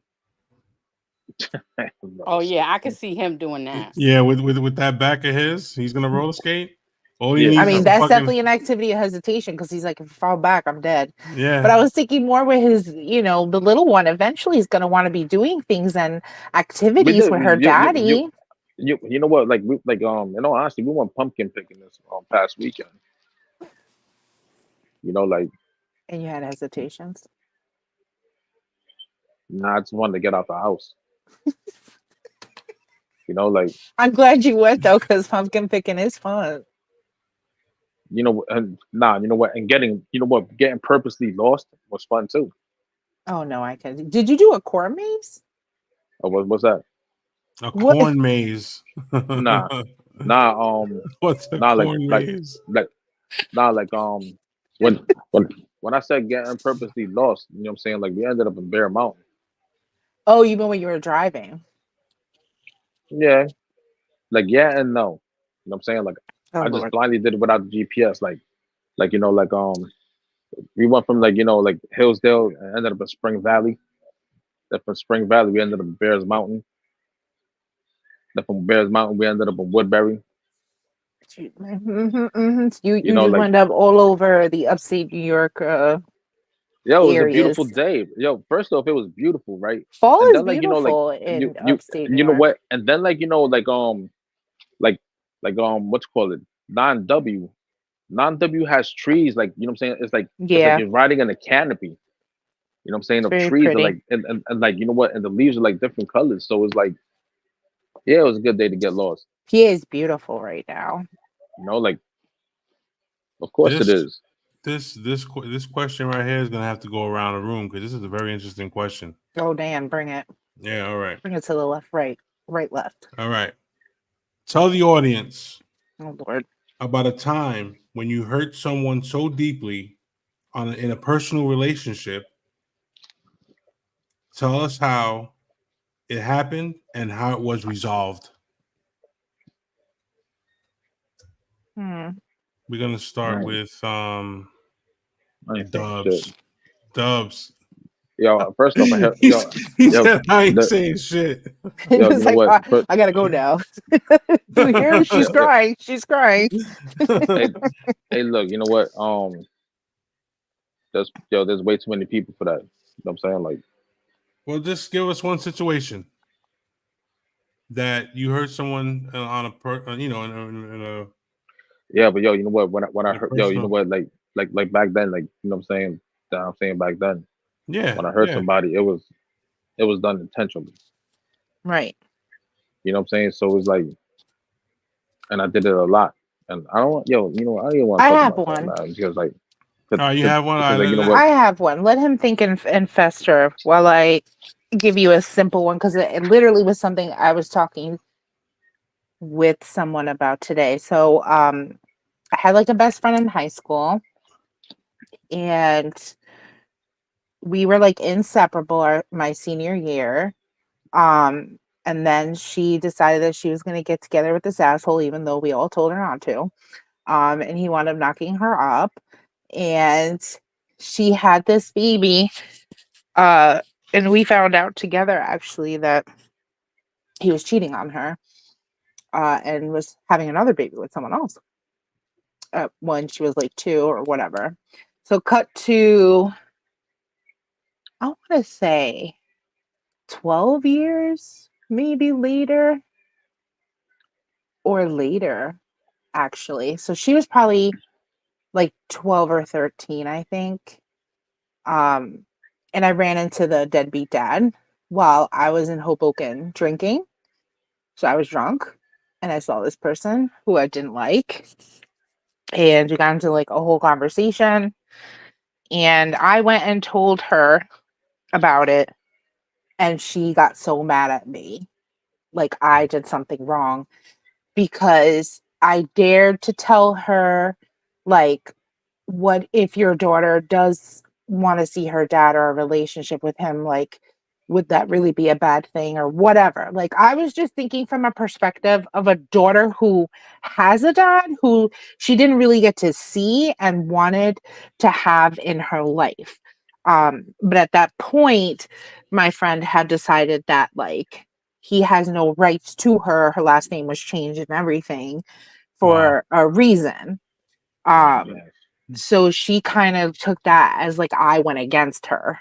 Oh yeah, I could see him doing that. Yeah, with that back of his, he's gonna roller skate. All he yeah, I needs is mean, some that's fucking definitely an activity of hesitation because he's like, if I fall back, I'm dead. But yeah. I was thinking more with his, the little one. Eventually, he's going to want to be doing things and we activities did, with her daddy. you know what, like, in all honesty, we went pumpkin picking this past weekend, like, And you had hesitations. nah, I just wanted to get out the house, like, I'm glad you went though, because pumpkin picking is fun. and nah, you know what, and getting purposely lost was fun too. Oh no, I can. Did you do a corn maze? What's that? A What? corn maze. Nah, nah, What's a nah, corn maze? like, nah, like, when, when, when I said getting purposely lost, you know what I'm saying? Like, we ended up in Bear Mountain. Oh, you mean when you were driving? Yeah, like, yeah and no. You know what I'm saying? Like, Oh I just Lord. blindly did it without the GPS. We went from like, like Hillsdale and ended up in Spring Valley. Then from Spring Valley we ended up in Bears Mountain. Then from Bears Mountain we ended up in Woodbury. You You you know, just like, went up all over the upstate New York yo, it was a beautiful areas. day. Yo, first off, it was beautiful, right? Fall And is then like, beautiful you in you upstate New you know York. what? And then like, like what you call it? 9W. 9W has trees, like, you know what I'm saying? It's like Yeah, you're riding in a canopy. You know what I'm saying? it's Of very trees are pretty. like, and like, you know what? And the leaves are like different colors. So it's like, yeah, it was a good day to get lost. PA is beautiful right now. Like, of course it This is. this question right here is gonna have to go around the room because this is a very interesting question. Oh Dan, bring it. Yeah, all right. Bring it to the left, right, left. All right. Tell the audience Oh Lord. about a time when you hurt someone so deeply in a personal relationship. Tell us how it happened and how it was resolved. Hmm. We're gonna start Man, with I ain't saying shit. Dubs. Dubs. Yo, first off, he, he yo, said I ain't the, saying shit. It you was know like, what? I gotta go now. Do you hear? She's Yo, crying. She's crying. hey, hey, look, you know what? There's way too many people for that. You know what I'm saying? Like, Well, just give us one situation that you hurt someone on a yeah, but yo, you know what? When I in a heard, yo, you know personal. what? Like back then, like, you know what I'm saying? That I'm saying back then, Yeah, when I hurt yeah. somebody, it was done intentionally. Right. You know what I'm saying? So it was like, and I did it a lot. And I don't want, yo, you know, I don't even want I to talk have about that, one. man, because like, All right, you have one. All right, because like, you know what? I have one. Let him think and fester while I give you a simple one because it literally was something I was talking with someone about today. So, I had like a best friend in high school, and we were like inseparable my senior year. Um, And then she decided that she was going to get together with this asshole, even though we all told her not to. And he wound up knocking her up. And she had this baby. And we found out together, actually, that he was cheating on her and was having another baby with someone else when she was like 2 or whatever. So, cut to, I want to say 12 years, maybe later or later, actually. So, she was probably like 12 or 13, I think. Um, and I ran into the deadbeat dad while I was in Hoboken drinking. So I was drunk and I saw this person who I didn't like. And we got into like a whole conversation. And I went and told her about it. And she got so mad at me. Like I did something wrong because I dared to tell her, like, what if your daughter does want to see her dad or a relationship with him? Like, would that really be a bad thing or whatever? Like, I was just thinking from a perspective of a daughter who has a dad who she didn't really get to see and wanted to have in her life. But at that point, my friend had decided that, like, he has no rights to her. Her last name was changed and everything Wow. for a reason. Um, Yes. so she kind of took that as like I went against her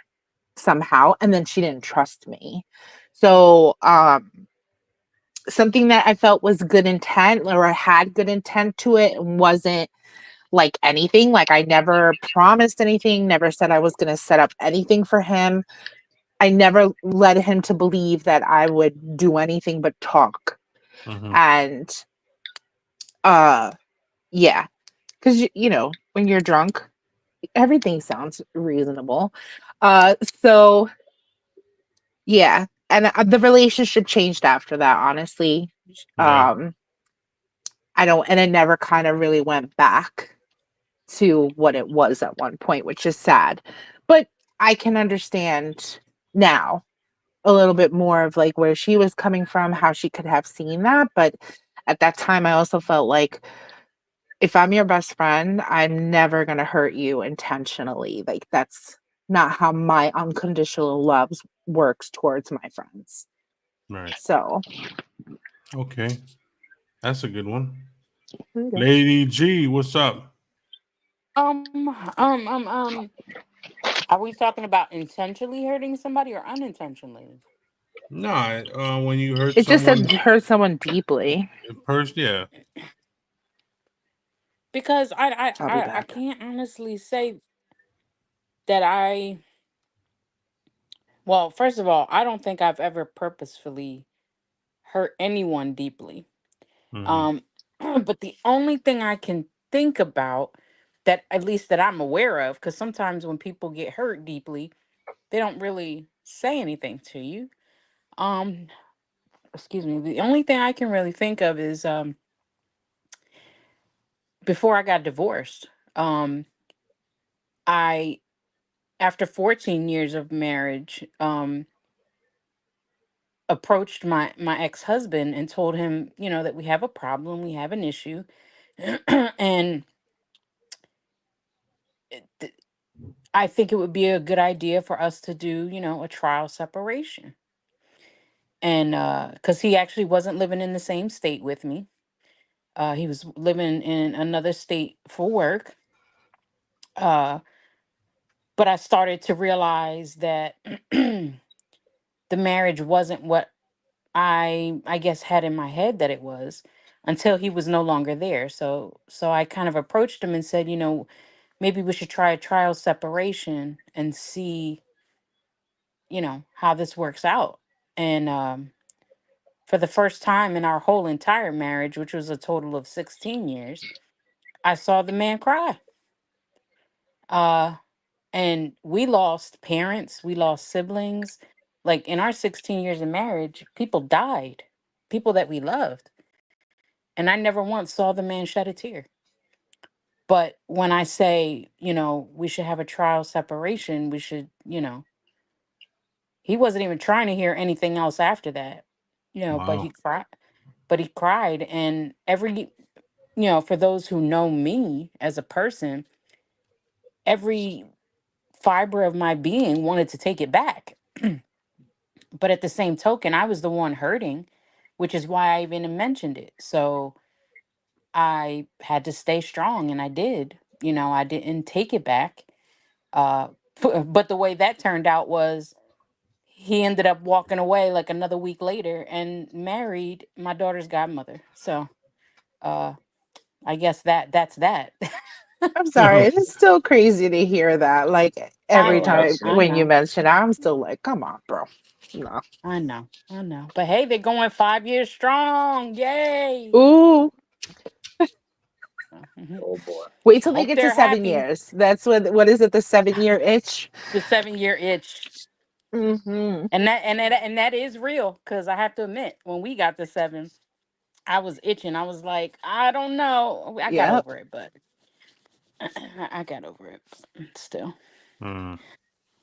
somehow, and then she didn't trust me. So something that I felt was good intent or I had good intent to it wasn't like anything. Like I never promised anything, never said I was going to set up anything for him. I never led him to believe that I would do anything but talk. Hmm. And uh yeah, because you know, when you're drunk, everything sounds reasonable. So yeah, and the relationship changed after that, honestly. Yeah. Um, I don't, and it never kind of really went back to what it was at one point, which is sad. But I can understand now a little bit more of like where she was coming from, how she could have seen that. But at that time, I also felt like if I'm your best friend, I'm never going to hurt you intentionally. Like that's not how my unconditional love works towards my friends. Right. So, Okay. That's a good one. okay. Lady G, what's up? Um, um, um, um. Are we talking about intentionally hurting somebody or unintentionally? Nah, when you hurt It just someone said hurt someone deeply. in person, yeah. Because I'll be I back. can't honestly say that I. Well, first of all, I don't think I've ever purposefully hurt anyone deeply. Hmm. Um, but the only thing I can think about that, at least that I'm aware of, because sometimes when people get hurt deeply, they don't really say anything to you. Um, excuse me. The only thing I can really think of is before I got divorced. I After 14 years of marriage, approached my ex-husband and told him, that we have a problem, we have an issue, and th- I think it would be a good idea for us to do, a trial separation. And because he actually wasn't living in the same state with me, he was living in another state for work. Uh, but I started to realize that the marriage wasn't what I guess had in my head that it was until he was no longer there. So I kind of approached him and said, maybe we should try a trial separation and see, how this works out. And for the first time in our whole entire marriage, which was a total of 16 years, I saw the man cry. Uh and we lost parents, we lost siblings. Like in our 16 years of marriage, people died, people that we loved. And I never once saw the man shed a tear. But when I say, we should have a trial separation, we should, he wasn't even trying to hear anything else after that. But Wow. he cried, and for those who know me as a person, every fiber of my being wanted to take it back. But at the same token, I was the one hurting, which is why I even mentioned it. So I had to stay strong, and I did. I didn't take it back. Uh, but the way that turned out was he ended up walking away like another week later and married my daughter's godmother. So uh, I guess that's that. I'm sorry. It's still crazy to hear that. Like I every Yo, know, time that's I when you know, mention it, I'm still like, come on, bro. No. I know. But hey, they're going 5 years strong. Yay! Ooh. Mhm. oh boy. Wait till they Hope get to they're 7 happy. years. That's what is it, the 7 year itch? The 7 year itch. Mm-hmm. And that is real, because I have to admit, when we got to 7, I was itching. I was like, I don't know. I got Yep. over it, but I got over it, but still. Mm.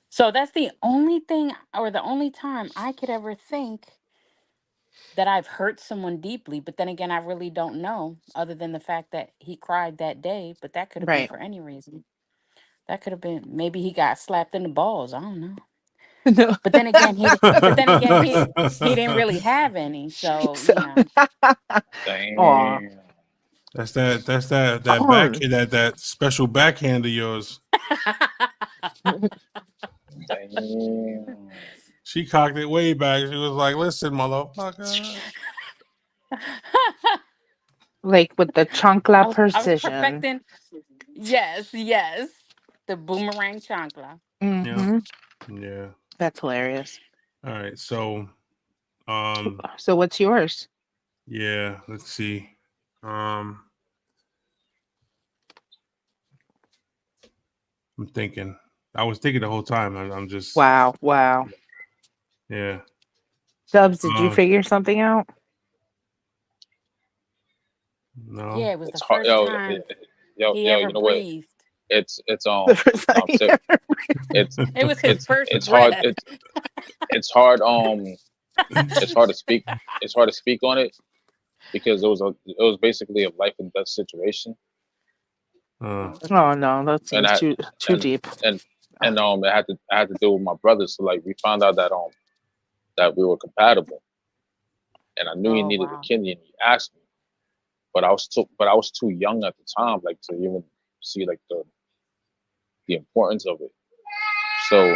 So that's the only thing, or the only time I could ever think that I've hurt someone deeply. But then again, I really don't know, other than the fact that he cried that day. But that could have been Right. for any reason. That could have been, maybe he got slapped in the balls. I don't know. No. But then again, but then again, he didn't really have any. So So, aw. Damn. That's that back that special backhand of yours. Damn. She cocked it way back. She was like, "Listen, motherfucker." Like with the chancla I was precision. perfecting. Yes, yes. The boomerang chancla. Yeah, Mm-hmm. yeah. That's hilarious. All right, so um, So what's yours? yeah. Let's see. Um, I'm thinking. I was thinking the whole time. I'm just Wow, wow. yeah. Dubs, did you Um, figure something out? no. Yeah, it was the It's hard. first time he Yo. ever You know what? breathed. It's The first time you tip. ever It's It was his it's first it's hard. breath. It's hard. It's hard to speak. It's hard to speak on it because it was basically a life and death situation, uh, Oh no, that and seems I too and deep. and I had to deal with my brothers. So like we found out that we were compatible, and I knew he Oh needed a wow. kidney, and he asked me, but I was too young at the time, like to even see like the importance of it. So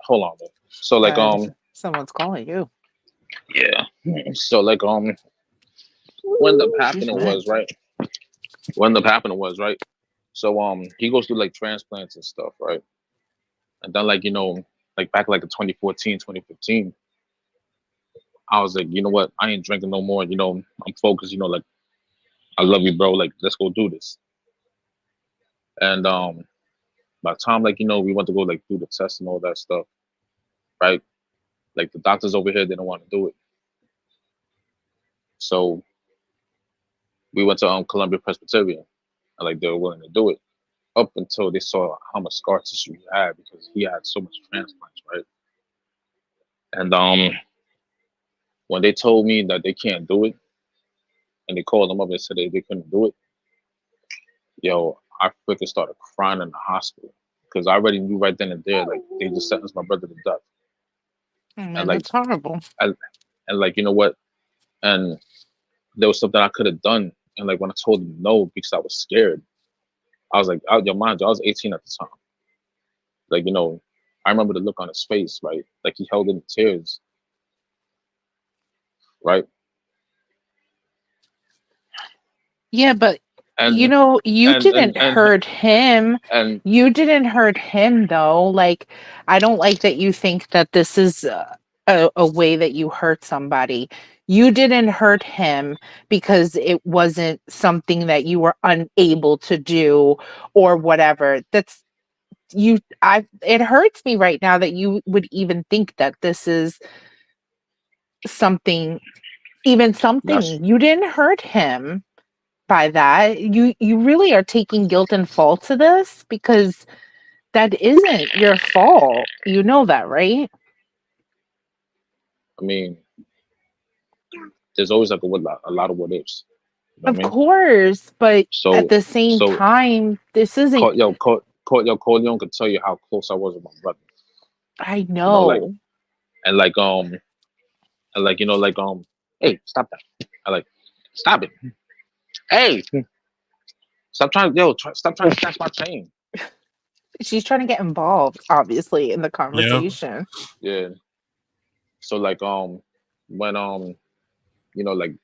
hold on, man. So like Someone's calling you. yeah. So like what ended up Excuse happening me. was right. What ended up happening was right. So he goes through like transplants and stuff, right? And then like like back like in 2014, 2015, I was like, you know what? I ain't drinking no more. I'm focused. Like I love you, bro. Like let's go do this. And by the time like we went to go like do the test and all that stuff, right? Like the doctors over here didn't want to do it. So we went to Columbia Presbyterian, and like they were willing to do it up until they saw how much scar tissue he had because he had so much transplants, right? And when they told me that they can't do it, and they called them up and said they couldn't do it, yo, I freaking started crying in the hospital because I already knew right then and there, like they just sentenced my brother to death, Oh and man, like, that's horrible. and like, you know what? And there was something I could have done, and like when I told him no because I was scared, I was like, out your mind, I was 18 at the time. Like, I remember the look on his face, right? Like he held in the tears, right? Yeah, but And you and and didn't and hurt him. and You didn't hurt him though. Like, I don't like that you think that this is a way that you hurt somebody. You didn't hurt him because it wasn't something that you were unable to do or whatever. That's you I it hurts me right now that you would even think that this is something, even that's something. You didn't hurt him by that. You really are taking guilt and fault to this because that isn't your fault. You know that, right? I mean, there's always like a lot of what ifs. You know what Of I mean? course, but at So the same so time, this isn't. Corleone could tell you how close I was with my brother. I You know, like know. and like and like hey, stop that. I like stop it. Hey, stop trying to snatch my chain. She's trying to get involved, obviously, in the Yeah. conversation. Yeah. So like when you know like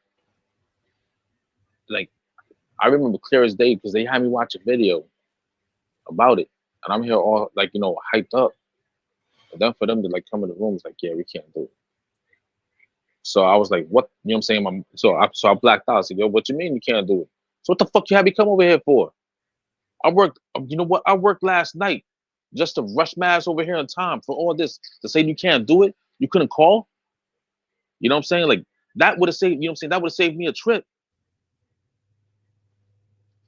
I remember clear as day because they had me watch a video about it, and I'm here all like hyped up, and then for them to like come in the room, it's like yeah, we can't do it. So I was like, what? You know what I'm saying? So I blacked out. I said, yo, what you mean you can't do it? So what the fuck you had me come over here for? I worked. You know what? I worked last night just to rush mass over here in time for all this to say you can't do it. You couldn't call. You know what I'm saying? Like that would have saved. You know what I'm saying? That would have saved me a trip.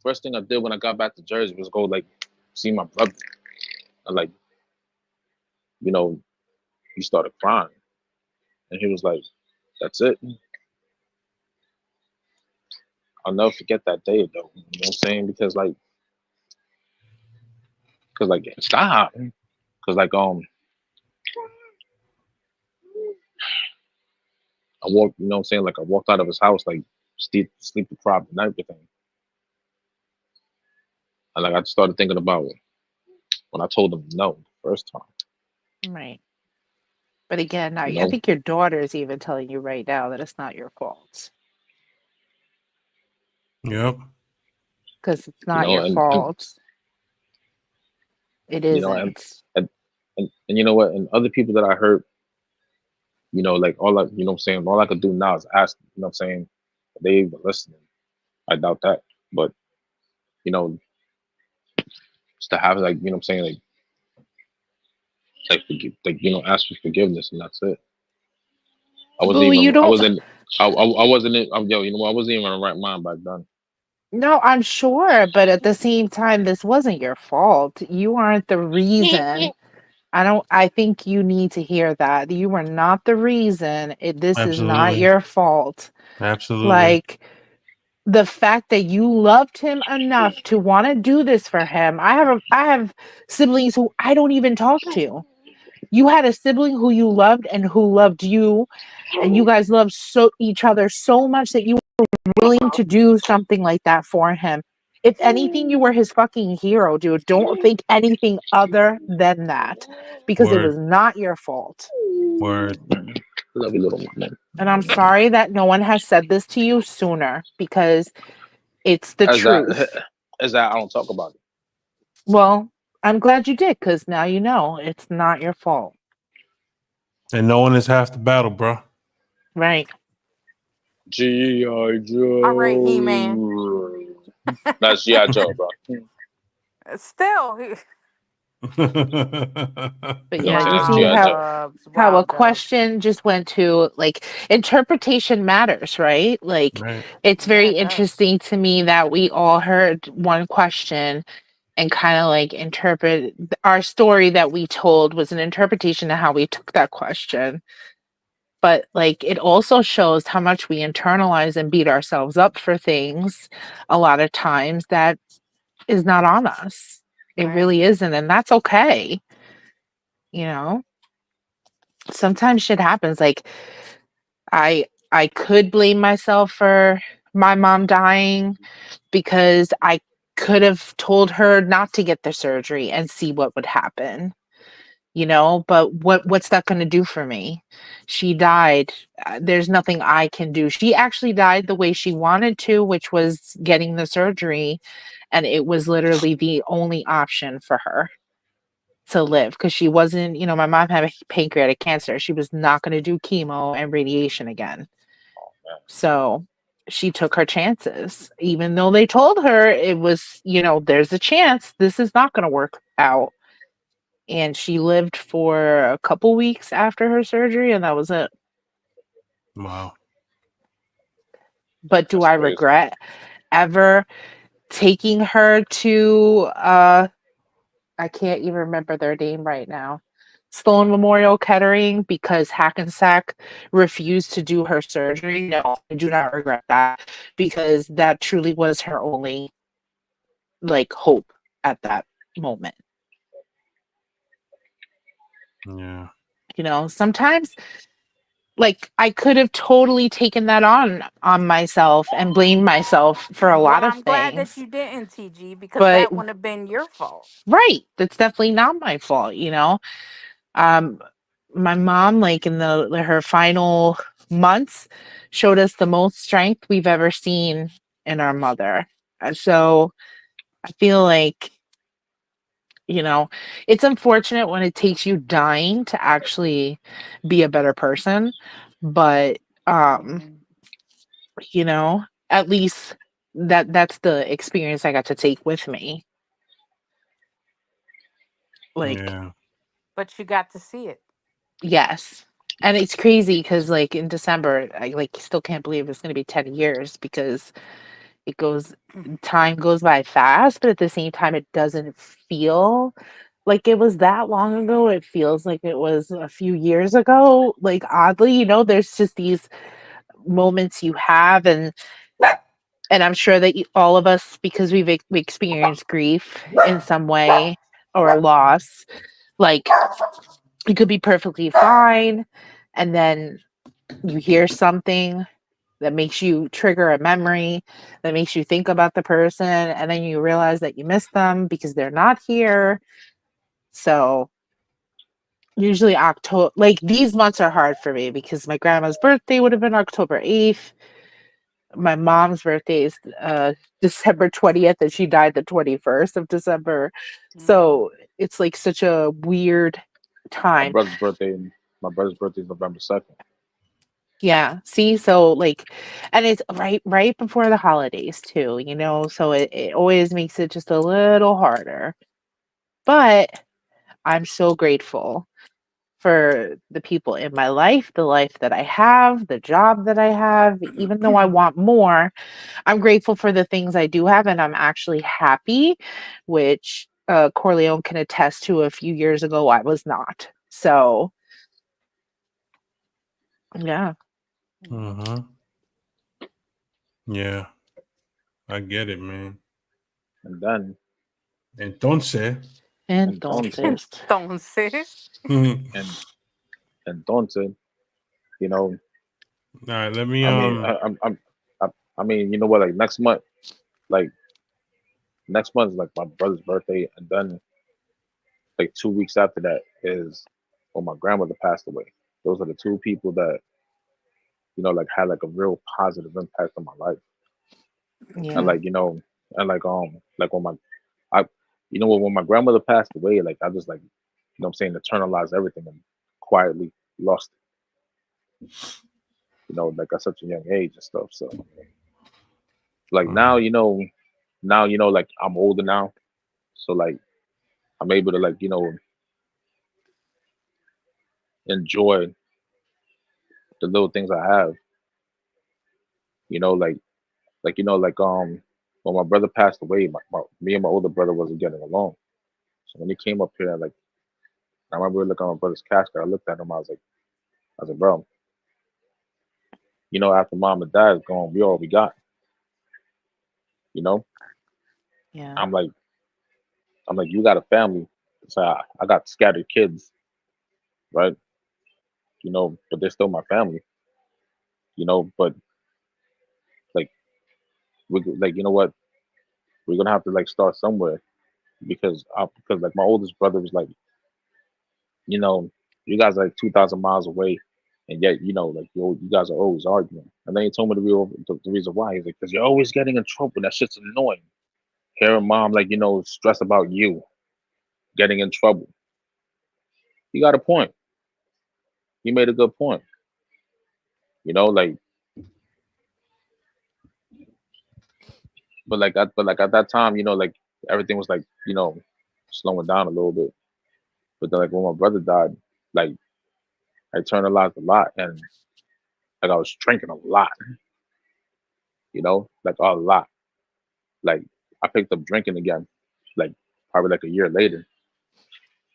First thing I did when I got back to Jersey was go like see my brother. And like you know he started crying, and he was like, "That's it." I'll never forget that day though. You know what I'm saying? Because like stop. Because like I walked. You know what I'm saying? Like I walked out of his house like sleep deprived and everything. And like I started thinking about when I told him no the first time. Right. But again, You I know. think your daughter is even telling you right now that it's not your fault. Yep. Because it's You not know, your and fault. It you know, and isn't. and you know what? And other people that I hurt, like you know what I'm saying, all I could do now is ask, you know what I'm saying, are they even listening? I doubt that. But, you know, just to have like, you know what I'm saying, ask for forgiveness and that's it. Boo, you I don't. wasn't, I wasn't in, you know, I wasn't even in my right mind back then. No, I'm sure, but at the same time, this wasn't your fault. You aren't the reason. I think you need to hear that. You were not the reason. This is not Absolutely. your fault. Absolutely. Like, the fact that you loved him enough to want to do this for him. I have siblings who I don't even talk to. You had a sibling who you loved and who loved you, and you guys loved each other so much that you were willing to do something like that for him. If anything, you were his fucking hero, dude. Don't think anything other than that, because it Word. was not your fault. Word. Love you, little mama. And I'm sorry that no one has said this to you sooner, because it's the As that, truth. as that, I don't talk about it. Well, I'm glad you did, because now you know it's not your fault. And no one is half the battle, bro. Right. G.I. All right, E-Man. Joe. That's G.I. Joe, bro. You Still, But know what I'm yeah, saying? you That's see wild G.I. Joe. dubs, how a wild dubs. question just went to, like, interpretation matters, right? Like, Right. it's Yeah, very it does. interesting to me that we all heard one question and kind of like interpret our story that we told was an interpretation of how we took that question. But like, it also shows how much we internalize and beat ourselves up for things a lot of times that is not on us. It Right. really isn't, and that's okay. You know, sometimes shit happens. Like, I could blame myself for my mom dying, because I could have told her not to get the surgery and see what would happen. But what's that going to do for me? She died. There's nothing I can do. She actually died the way she wanted to, which was getting the surgery, and it was literally the only option for her to live, because she wasn't, my mom had pancreatic cancer. She was not going to do chemo and radiation again. So she took her chances, even though they told her it was, there's a chance this is not going to work out. And she lived for a couple weeks after her surgery, and that was it. Wow. But do That's I crazy. regret ever taking her to I can't even remember their name right now, Sloan Memorial Kettering because Hackensack refused to do her surgery. No, I do not regret that because that truly was her only like hope at that moment. Yeah. Sometimes like I could have totally taken that on myself and blamed myself for a Well, lot of I'm glad that things. you didn't, TG, because But that wouldn't have been your fault. right, that's definitely not my fault. Um my mom like in the her final months showed us the most strength we've ever seen in our mother. And so I feel like you know it's unfortunate when it takes you dying to actually be a better person, but Mhm. you know at least that's the experience I got to take with me, like. Yeah. But you got to see it. Yes. And it's crazy because like in December I like still can't believe it's going to be 10 years because it goes time goes by fast, but at the same time it doesn't feel like it was that long ago. It feels like it was a few years ago. Like oddly, there's just these moments you have, and I'm sure that all of us, because we experienced grief in some way or a loss, like you could be perfectly fine, and then you hear something that makes you trigger a memory, that makes you think about the person, and then you realize that you miss them because they're not here. So usually October, like these months are hard for me because my grandma's birthday would have been October 8th. My mom's birthday is December 20th, and she died the 21st of December. Mhm. So it's like such a weird My time. brother's birthday, my brother's birthday is November 2nd. Yeah, see, so like, and it's right before the holidays too, so it always makes it just a little harder. But I'm so grateful for the people in my life, the life that I have, the job that I have. Even though I want more, I'm grateful for the things I do have, and I'm actually happy, which Corleone can attest to. A few years ago, I was not. So, yeah. Mhm. Mm-hmm. Yeah. I get it, man. And then, Entonces. entonces, Entonces. Entonces. All and entonces, you know, right, let me I mean, I, I mean, you know what? Like next month is like my brother's birthday, and then like 2 weeks after that is when my grandmother passed away. Those are the two people that like had like a real positive impact on my life. And Yeah. like like when I when my grandmother passed away, like I just like what I'm saying, internalized everything and quietly lost it, like at such a young age and stuff. So like now, Mhm. like I'm older now, so like I'm able to like enjoy the little things I have, like when my brother passed away, me and my older brother wasn't getting along. So when he came up here, like I remember looking at my brother's casket, I looked at him, I was like, bro, after mom and dad is gone, we all we got, you know. Yeah. I'm like, you got a family, so I got scattered kids, right? But they're still my family, But like like what, we're gonna have to like start somewhere because like my oldest brother was like, you know, you guys are like 2,000 miles away, and yet like you guys are always arguing. And then he told me the reason why. He's like, because you're always getting in trouble. That shit's annoying. Hearing mom like stress about you getting in trouble. He got a point. He made a good point. Like but like at that time, like everything was like slowing down a little bit. But then like when my brother died, like I internalized a lot, and like I was drinking a lot, like a lot. Like I picked up drinking again, like probably like a year later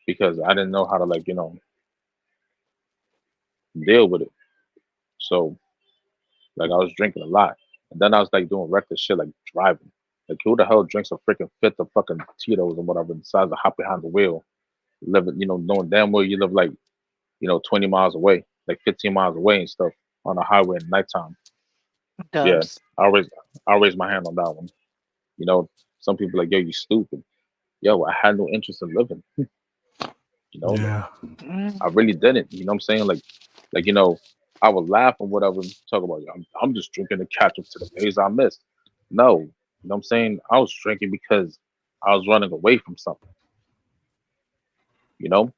because I didn't know how to like deal with it. So like I was drinking a lot, and then I was like doing reckless shit like driving. Like who the hell drinks a freaking fifth of fucking Tito's and whatever and decides to hop behind the wheel, living knowing damn well you live like 20 miles away, like 15 miles away and stuff on the highway at nighttime. Yeah, Dubs. I'll raise my hand on that one. You know, some people like, yo, you stupid. Yo, I had no interest in living. Like Yeah. I really didn't. You know what I'm saying? Like I would laugh and whatever, talk about I'm just drinking to catch up to the days I missed. No, you know what I'm saying? I was drinking because I was running away from something, you know?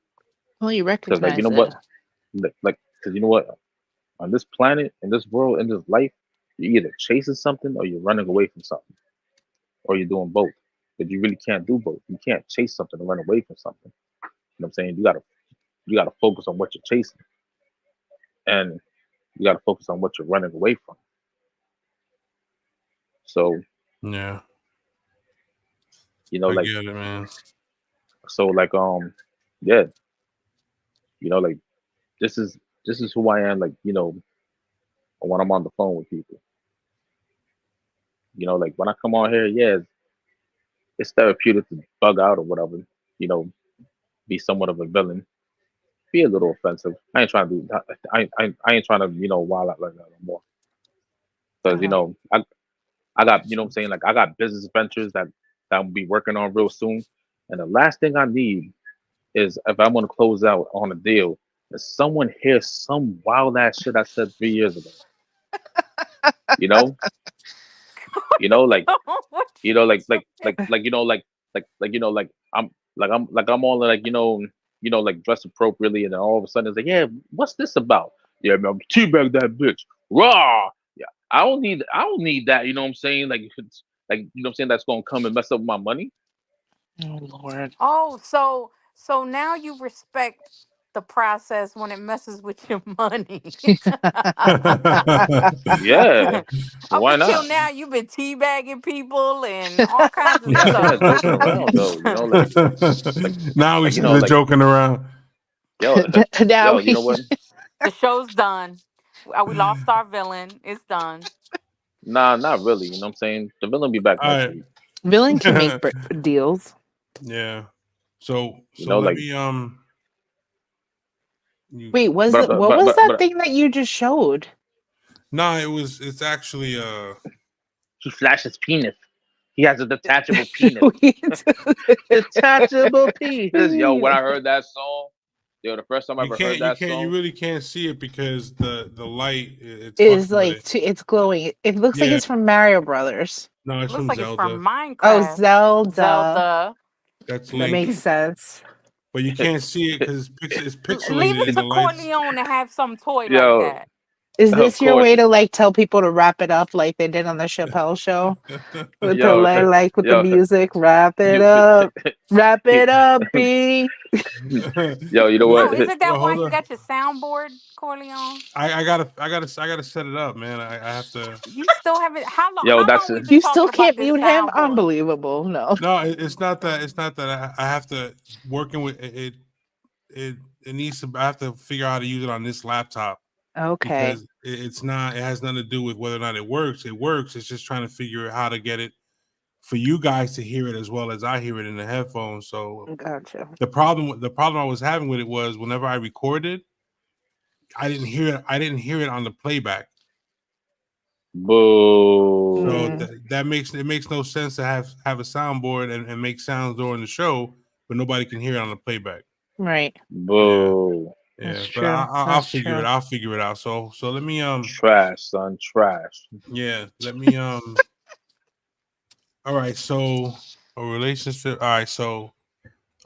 Well, you Because like you recognize know it. what? Like because you know what? On this planet, in this world, in this life, you're either chasing something or you're running away from something. Or you're doing both. But you really can't do both. You can't chase something and run away from something. You know what I'm saying? You gotta focus on what you're chasing. And you gotta focus on what you're running away from. So, Yeah. I like get it, man. like yeah, like this is who I am, like, when I'm on the phone with people. Like when I come on here, yeah, it's therapeutic to bug out or whatever, you know, be somewhat of a villain, be a little offensive. I ain't trying to do I ain't trying to, wild out like that no more. Because, Uh-huh. I got, what I'm saying, like I got business ventures that I'm be working on real soon. And the last thing I need is if I'm gonna close out on a deal, is someone hears some wild ass shit I said 3 years ago. You know, like What like I'm all like like dressed appropriately, and then all of a sudden it's like, yeah, what's this about? Yeah, man, teabag that bitch, raw. Yeah, I don't need that. You know what I'm saying? Like, it's, like what I'm saying, that's gonna come and mess up my money. Oh Lord. Oh, so now you respect the process when it messes with your money. Yeah, Up why until not? now, you've been teabagging people and all kinds of Yeah, yeah, stuff. joking around though. Like Now we like see the like joking around. yo, Now yo, you we know what? The show's done. We lost our villain. It's done. Nah, not really. You know what I'm saying? The villain be back next All week. villain can make right. deals. Yeah. So You so know, let like, me you Wait, what was that thing that you just showed? nah, it's actually he flashes penis. He has a detachable penis. Wait. Detachable penis. Yo, when I heard that song, yo, the first time I ever heard that you song, really can't see it because the light it's Is fucking with like it. it's glowing. It looks like Yeah. it's from Mario Brothers. No, it's Looks from like it's from Zelda. Oh, Minecraft. Zelda. Zelda. That's That makes Link. sense. But you can't see it because it's Leave pixelated it in to the lights. Corleone to have some toy like yo, that. Is of this your course, way to like tell people to wrap it up like they did on the Chappelle show with the yo, like with the yo, music? you, Wrap it up, B. yo, you know Oh, what? isn't Well, that why hold you on. got your soundboard, Corleone? I gotta set it up, man. I have to. You still haven't. How long? Yo, How that's long we been You still talking about can't this mute him? soundboard? Unbelievable. No. No, it's not that. It's not that. I have to working with it. It needs to. I have to figure out how to use it on this laptop Okay. because it's not. It has nothing to do with whether or not it works. It works. It's just trying to figure out how to get it for you guys to hear it as well as I hear it in the headphones. So Gotcha. the problem I was having with it was whenever I recorded, I didn't hear it. I didn't hear it on the playback. So boo, Mm, that makes no sense to have a soundboard and make sounds during the show, but nobody can hear it on the playback. right. Yeah, boo, yeah. That's But true. I'll That's figure true. it. I'll figure it out. So let me trash, son, trash. yeah, let me all right, so a relationship. All right, so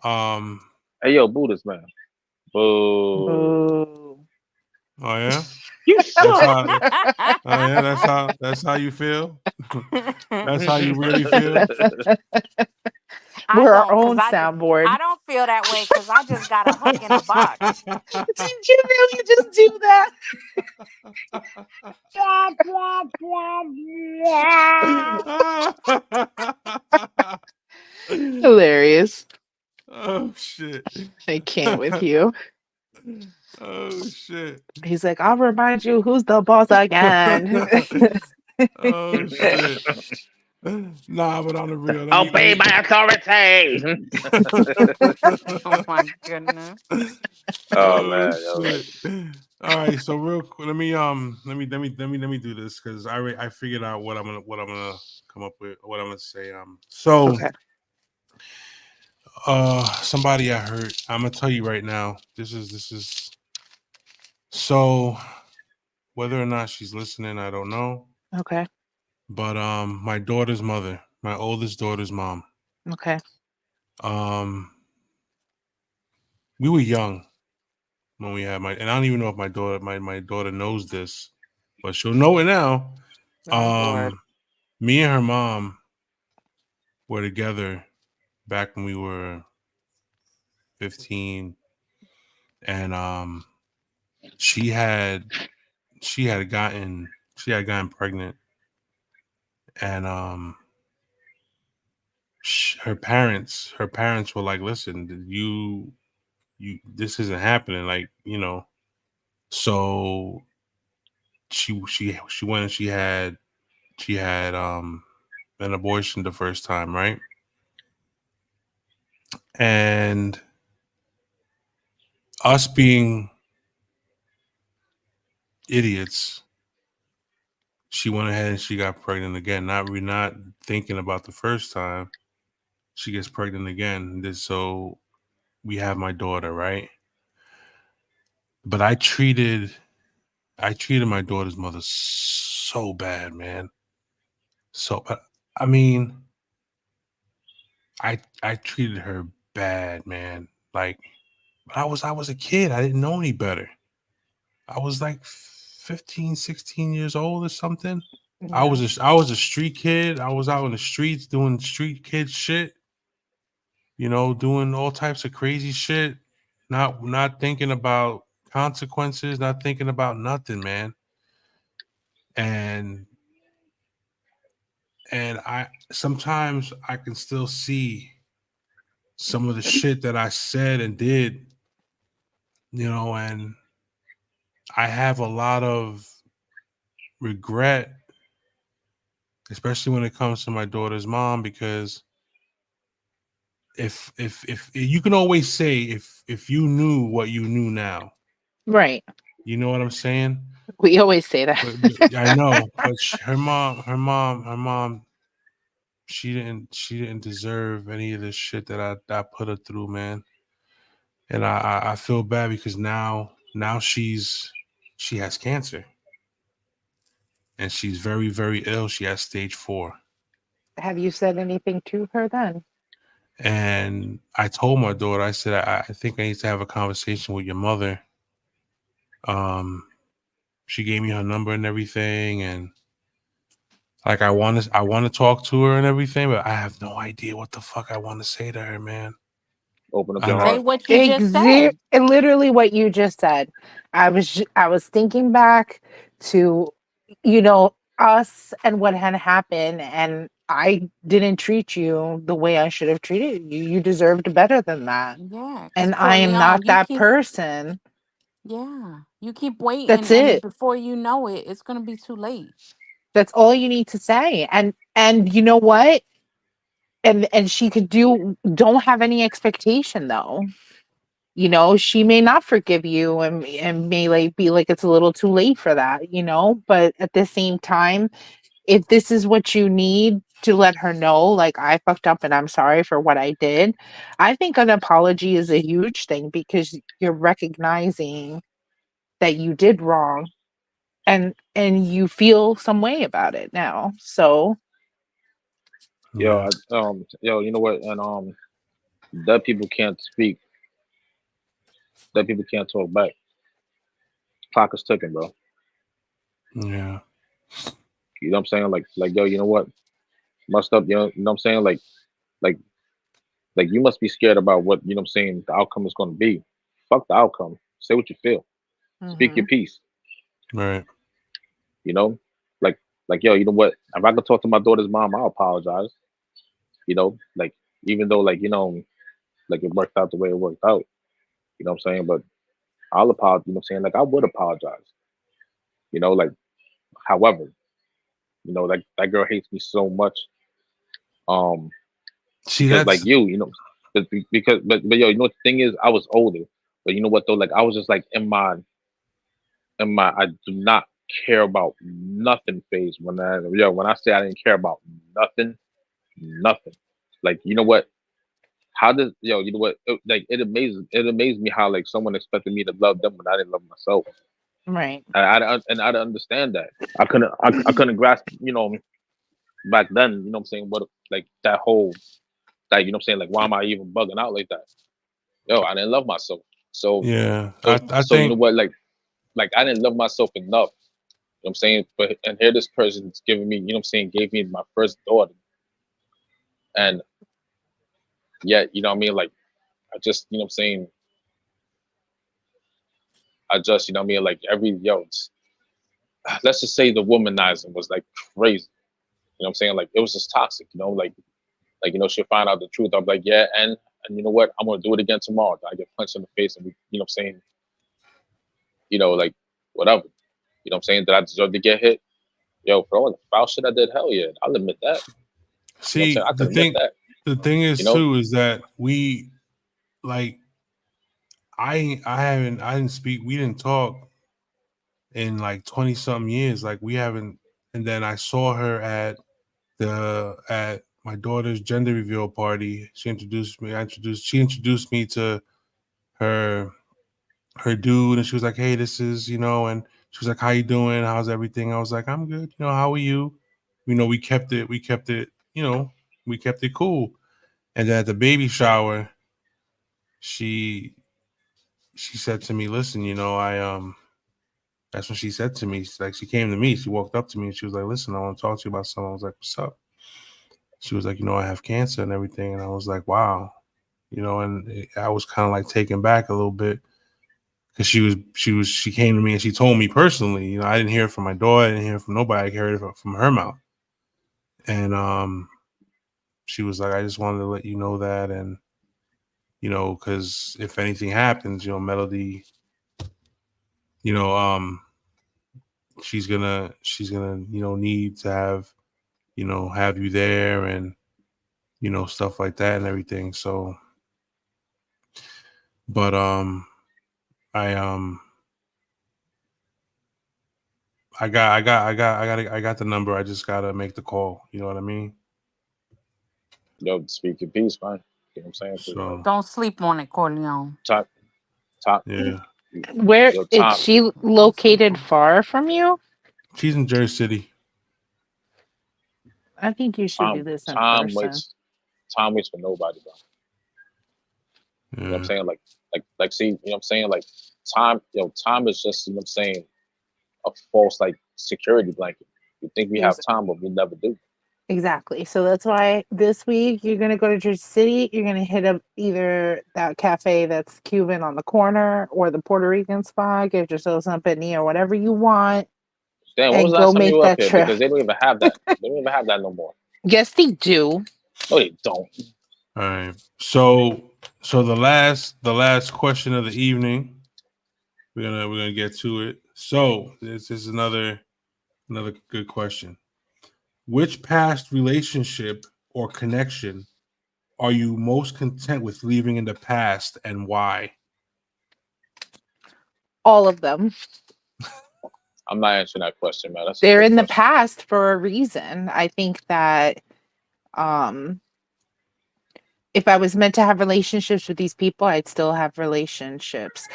um Hey, yo, Buddhist man, boo. Boo. oh yeah, You that's suck. how oh yeah, that's how you feel. That's how you really feel. I We're our don't, cause own I soundboard. don't feel that way, cause I just got a hook in a box. Did you really just do that? Hilarious. Oh shit. I can't with you. Oh shit. shit. He's like, I'll remind you who's the boss again. Oh shit. Nah, but on the real, let Obey me. my authority. Oh my goodness. Oh Oh man, yo. shit. All right, so real quick, let me do this because I figured out what I'm gonna come up with, what I'm gonna say. So Okay. somebody I heard, I'm gonna tell you right now. This is so whether or not she's listening, I don't know. Okay. But my daughter's mother, my oldest daughter's mom, Okay. um, we were young when we had and I don't even know if my daughter knows this, but she'll know it now. Oh Lord. Um, Me and her mom were together back when we were 15, and she had she had gotten pregnant, and her parents were like, listen, you this isn't happening, like, so she went and she had an abortion the first time, right? And us being idiots, she went ahead and she got pregnant again. Not thinking about the first time. She gets pregnant again. So we have my daughter, right? But I treated my daughter's mother so bad, man. So, but I mean, I treated her bad, man. Like, I was a kid. I didn't know any better. I was like 15, 16 years old or something. Yeah. I was a street kid. I was out in the streets doing street kid shit, doing all types of crazy shit, not thinking about consequences, not thinking about nothing, man. And and I sometimes I can still see some of the shit that I said and did, and I have a lot of regret, especially when it comes to my daughter's mom, because if you can always say if you knew what you knew now, Right. you know what I'm saying? We always say that. But I know, but her mom, she didn't deserve any of this shit that I put her through, man. And I feel bad because now she has cancer and she's very, very ill. She has stage 4. Have you said anything to her then? And I told my daughter, I said, I think I need to have a conversation with your mother. She gave me her number and everything, and like I want to talk to her and everything, but I have no idea what the fuck I want to say to her, man. Open up I your know. Say heart. what you just said. Literally what you just said. I was thinking back to, us and what had happened, and I didn't treat you the way I should have treated you. You deserved better than that. Yeah, because And I am Corleone, not that person. you keep waiting, That's and it. before you know it, it's gonna be too late. That's all you need to say. And you know what? And she could don't have any expectation though. She may not forgive you and may like be like it's a little too late for that, but at the same time, if this is what you need to let her know, like, I fucked up and I'm sorry for what I did, I think an apology is a huge thing because you're recognizing that you did wrong, and you feel some way about it now. So Yeah. Yo, you know what? And dead people can't speak. Dead people can't talk back. Clock is ticking, bro. Yeah. You know what I'm saying? Like, yo, you know what? Messed up, you know what I'm saying? Like, like you must be scared about what, you know what I'm saying, the outcome is gonna be. Fuck the outcome. Say what you feel. Speak your mhm. piece, Right. you know? Like, yo, you know what? If I could talk to my daughter's mom, I'll apologize. Like, even though, like, like it worked out the way it worked out. You know what I'm saying? But I'll apologize. You know what I'm saying? Like I would apologize. Like however, like that girl hates me so much. Um, See, because like that's but yo, the thing is, I was older, but you know what though? Like I was just like in my I do not care about nothing phase when I say I didn't care about nothing, nothing. Like you know what? How does you know what? Like it amazes me how like someone expected me to love them when I didn't love myself. Right. I didn't understand that. I couldn't grasp back then. What I'm saying? What like that whole that what I'm saying? Like why am I even bugging out like that? Yo, I didn't love myself. So yeah. so I so you know think what? Like I didn't love myself enough. You know what I'm saying? But and here this person's giving me, what I'm saying, gave me my first daughter. And yet, what I mean? Like I just, what I'm saying, I just, what I mean, like let's just say the womanizing was like crazy. What I'm saying? Like it was just toxic, like, she'll find out the truth. I'm like, yeah, and you know what? I'm gonna do it again tomorrow. I get punched in the face and we, what I'm saying, like whatever. What I'm saying? Did I deserve to get hit? Yo, for all the foul shit I did, hell yeah, I'll admit that. What I'm saying? see I can admit that, the thing you is know? too is that we like I didn't speak, we didn't talk in like 20 something years. Like we haven't, and then I saw her at my daughter's gender reveal party. She introduced me to her dude, and she was like, "Hey, this is," and she was like, "How you doing? How's everything?" I was like, "I'm good. How are you?" We kept it cool. And then at the baby shower, she she said to me, "Listen, I that's what she said to me. She came to me, she walked up to me and she was like, "Listen, I want to talk to you about something." I was like, "What's up?" She was like, "I have cancer and everything." And I was like, "Wow." I was kind of like taken back a little bit because she came to me and she told me personally. I didn't hear it from my daughter, I didn't hear it from nobody. I heard it from her mouth. And she was like, "I just wanted to let you know that, and because if anything happens, Melody, you know, um, she's gonna need to have you there, and stuff like that and everything." So, but I I got the number. I just gotta make the call. You know what I mean? Yo, speak your piece, man. You know what I'm saying? 'Cause, like, So Don't sleep on it, Corleone. top, top, yeah, Where yo, is top, she located far from you? she's in Jersey City. I think you should do time, this in time person. waits, time waits for nobody, bro. You know what I'm Yeah. saying? Like, see, what I'm saying? Like, time is just, what I'm saying, a false, like, security blanket. We think we have time, but we never do. Exactly. So that's why this week you're gonna go to Jersey City. You're gonna hit up either that cafe that's Cuban on the corner or the Puerto Rican spot. Get yourself something or whatever you want, Damn, when was and the go last time you make were up that here? trip. Because they don't even have that. They don't even have that no more. Yes, they do. No, they don't. All right. So the last question of the evening. We're gonna get to it. So this is another good question. Which past relationship or connection are you most content with leaving in the past, and why? All of them. I'm not answering that question, man. That's a They're trick in the question. past for a reason. I think that um if I was meant to have relationships with these people, I'd still have relationships.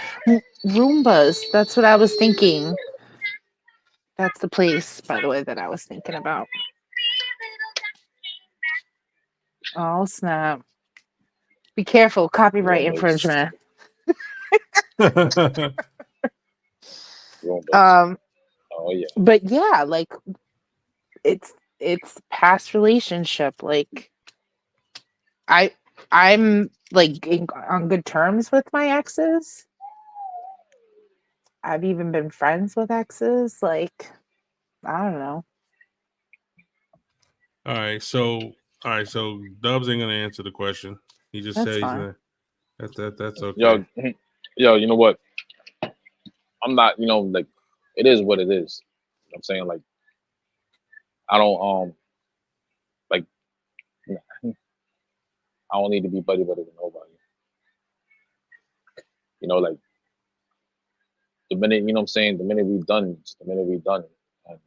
Roombas, that's what I was thinking. That's the place, by the way, that I was thinking about. Oh, snap. Be careful, copyright Roombas, infringement. All Roombas. Um, Oh yeah. but yeah, like it's past relationship. Like I I'm like on good terms with my exes. I've even been friends with exes. Like, I don't know. right. So Dubs ain't gonna answer the question. He just That's said he's fine. gonna. That's okay. Yo, yo, you know what? I'm not, like it is what it is. You know what I'm saying? Like I don't like I don't need to be buddy with nobody. Like the minute, what I'm saying, the minute we done, it's the minute we done. And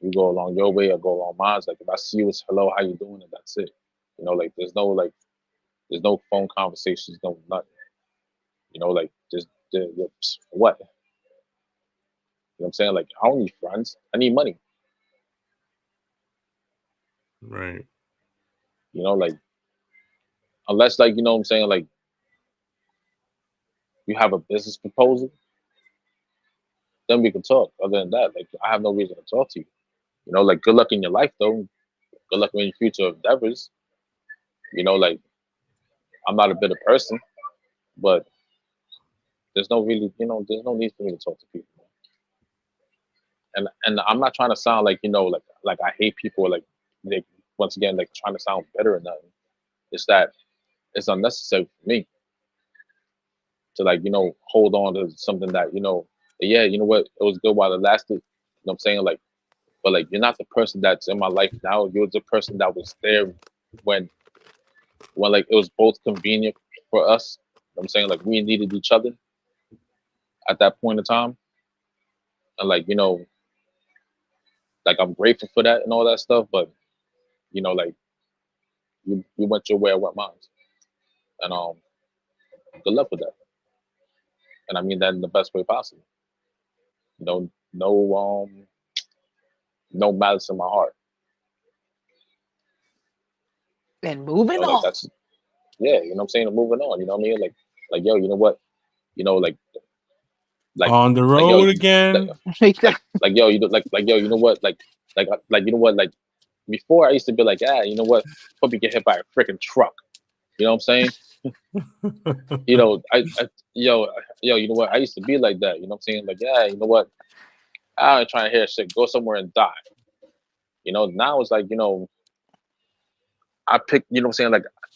you go along your way, I go along mine. Like if I see you, it's hello, how you doing, and that's it. Like there's no phone conversations, no nothing. Like just what? You know what I'm saying? Like I don't need friends. I need money. Right. Like unless like what I'm saying, like you have a business proposal, then we can talk. Other than that, like I have no reason to talk to you. Like good luck in your life though. Good luck in your future endeavors. Like I'm not a bitter person, but there's no really, there's no need for me to talk to people. And I'm not trying to sound like, like I hate people, or like once again, like trying to sound bitter or nothing. It's that it's unnecessary for me to like, hold on to something that, yeah, you know what, it was good while it lasted. What I'm saying? Like, but like you're not the person that's in my life now. You're the person that was there when like it was both convenient for us. You know what I'm saying? Like we needed each other at that point in time. And like, like I'm grateful for that and all that stuff, but like you went your way, I went mine. And good luck with that. And I mean that in the best way possible. No no malice in my heart. And moving Like on. that's yeah, what I'm saying? Moving on, you know what I mean? Like yo, you know what? Like like On the like yo, road like again. like yo, like yo, you know what? Like you know what? Like before I used to be like, you know what? Hope you get hit by a freaking truck. You know what I'm saying? I yo, you know what? I used to be like that. You know what I'm saying? Like, yeah, you know what? I ain't trying to hear shit. Go somewhere and die. Now it's like, I pick, what I'm saying?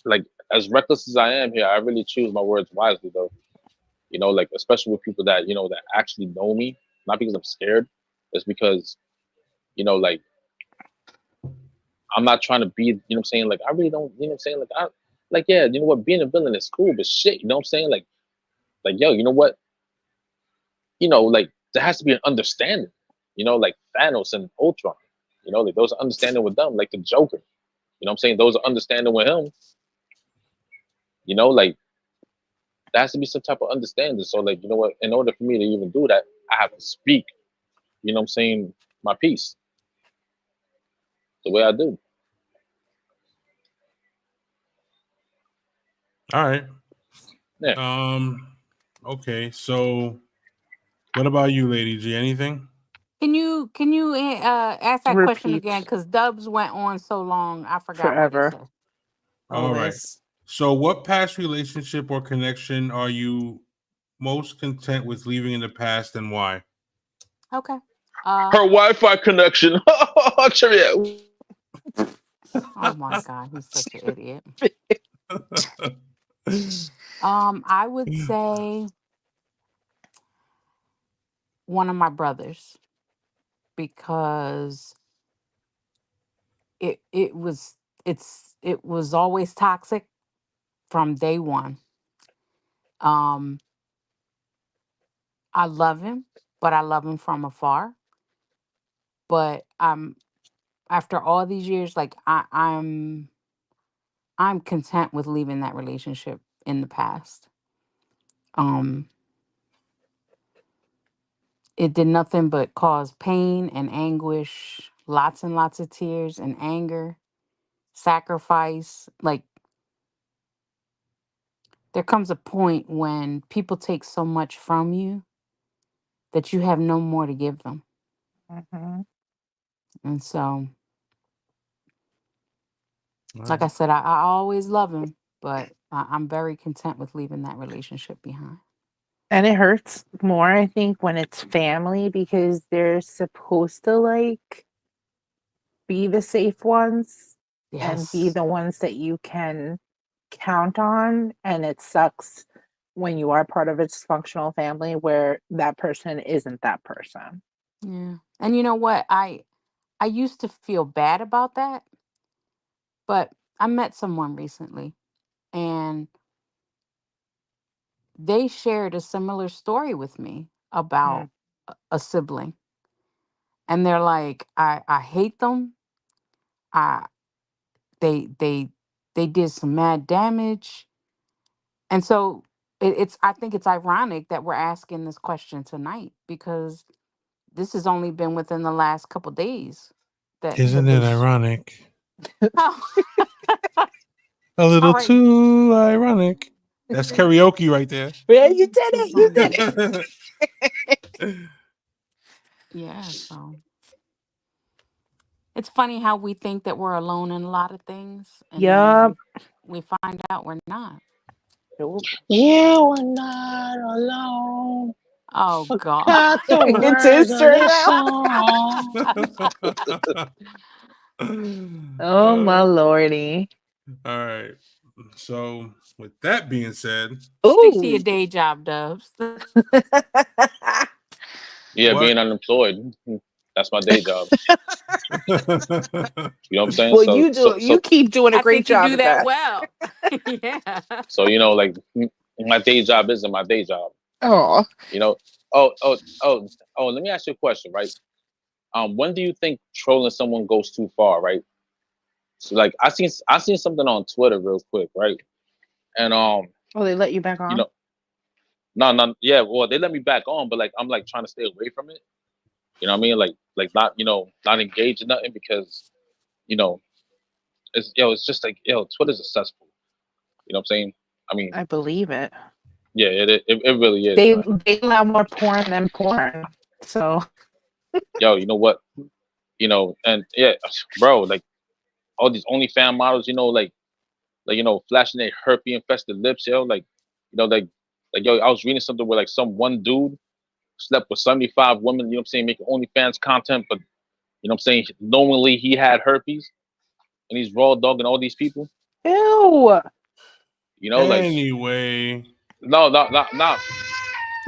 Like as reckless as I am here, I really choose my words wisely though. Like especially with people that, that actually know me, not because I'm scared. It's because, like I'm not trying to be, what I'm saying? Like I really don't, what I'm saying? Like yeah, you know what, being a villain is cool, but shit, you know what I'm saying? Like yo, you know what? Like there has to be an understanding, like Thanos and Ultron, like those are understanding with them, like the Joker, what I'm saying? Those are understanding with him, like there has to be some type of understanding. So like, you know what, in order for me to even do that, I have to speak, what I'm saying, my piece the way I do. All right. Yeah. Okay. So, what about you, Lady G? Anything? Can you ask that question Repeat again? Because Dubs went on so long, I forgot what he forever. said. All right. Always. So, what past relationship or connection are you most content with leaving in the past, and why? Okay. Her Wi-Fi connection. Trivia. Oh my God, he's such an idiot. I would say one of my brothers because it was it was always toxic from day one. Um, I love him, but I love him from afar. But after all these years, like I'm content with leaving that relationship in the past. Um, it did nothing but cause pain and anguish, lots and lots of tears and anger, sacrifice. Like there comes a point when people take so much from you that you have no more to give them. Hmm. And so, All like I right. said, I always love him, but I'm very content with leaving that relationship behind. And it hurts more, I think, when it's family because they're supposed to like be the safe ones and be Yes. the ones that you can count on. And it sucks when you are part of a dysfunctional family where that person isn't that person. Yeah. And you know what? I used to feel bad about that, but I met someone recently and they shared a similar story with me Mm. about a sibling. And they're like, I hate them. I they they did some mad damage. And so it's I think it's ironic that we're asking this question tonight because this has only been within the last couple days that Isn't they it ironic? Oh, A little all right. too ironic. That's karaoke right there. Yeah, you did it. You did it. Yeah, so it's funny how we think that we're alone in a lot of things, and then Yup. we find out we're not. Nope. You are not alone. Oh God. Forgot the It's words his of turn this now. song. Oh my lordy. All right. So, with that being said, Stick to your Ooh. day job, Dubs. Yeah, what? being unemployed. That's my day job. You know what I'm saying? Well, you keep doing a I great think you job do at that that. well. Yeah. so like my day job isn't my day job. Oh. You know. Oh, oh, oh, oh. Let me ask you a question, right? When do you think trolling someone goes too far, right? So like I seen something on Twitter real quick, right? And Oh, they let you back you on? know, no, yeah, well, they let me back on, but like I'm like trying to stay away from it. You know what I mean? Like not not engage in nothing because you know it's just like Twitter's a cesspool. You know what I'm saying? I mean, I believe it. yeah, it really is, They man. they allow more porn than porn. So Yo, you know what? And yeah, bro, like all these OnlyFans models, flashing their herpes infested lips, yo, like yo, I was reading something where like some one dude slept with 75 women, you know what I'm saying, making OnlyFans content, but you know what I'm saying, knowingly he had herpes and he's raw dogging all these people, ew. like anyway, no, no.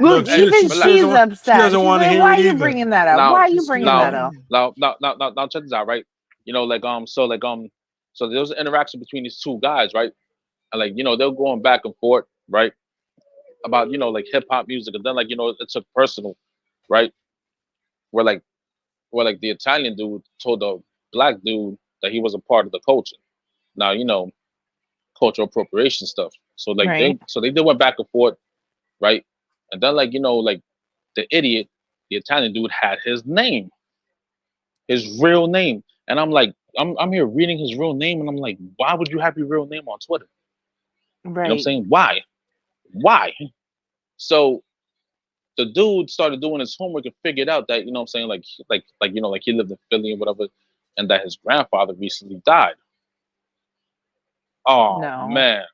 Look, look, Hey, even relax. she's she upset. doesn't She's want to like, hear why it are you either. bringing that up? Why Now, are you bringing that up? now, check this out, right? So there was an interaction between these two guys, right? And like, they're going back and forth, right? About, like hip hop music, and then like, it took personal, right? Where like the Italian dude told the black dude that he was a part of the culture. Now, cultural appropriation stuff. So like Right. they did went back and forth, right? And then like, like the idiot, the Italian dude had his name, his real name. And I'm like, I'm here reading his real name, and I'm like, why would you have your real name on Twitter? You know what I'm Right. saying? Why? Why? So the dude started doing his homework and figured out that, what I'm saying, like he lived in Philly and whatever, and that his grandfather recently died. Oh No. man,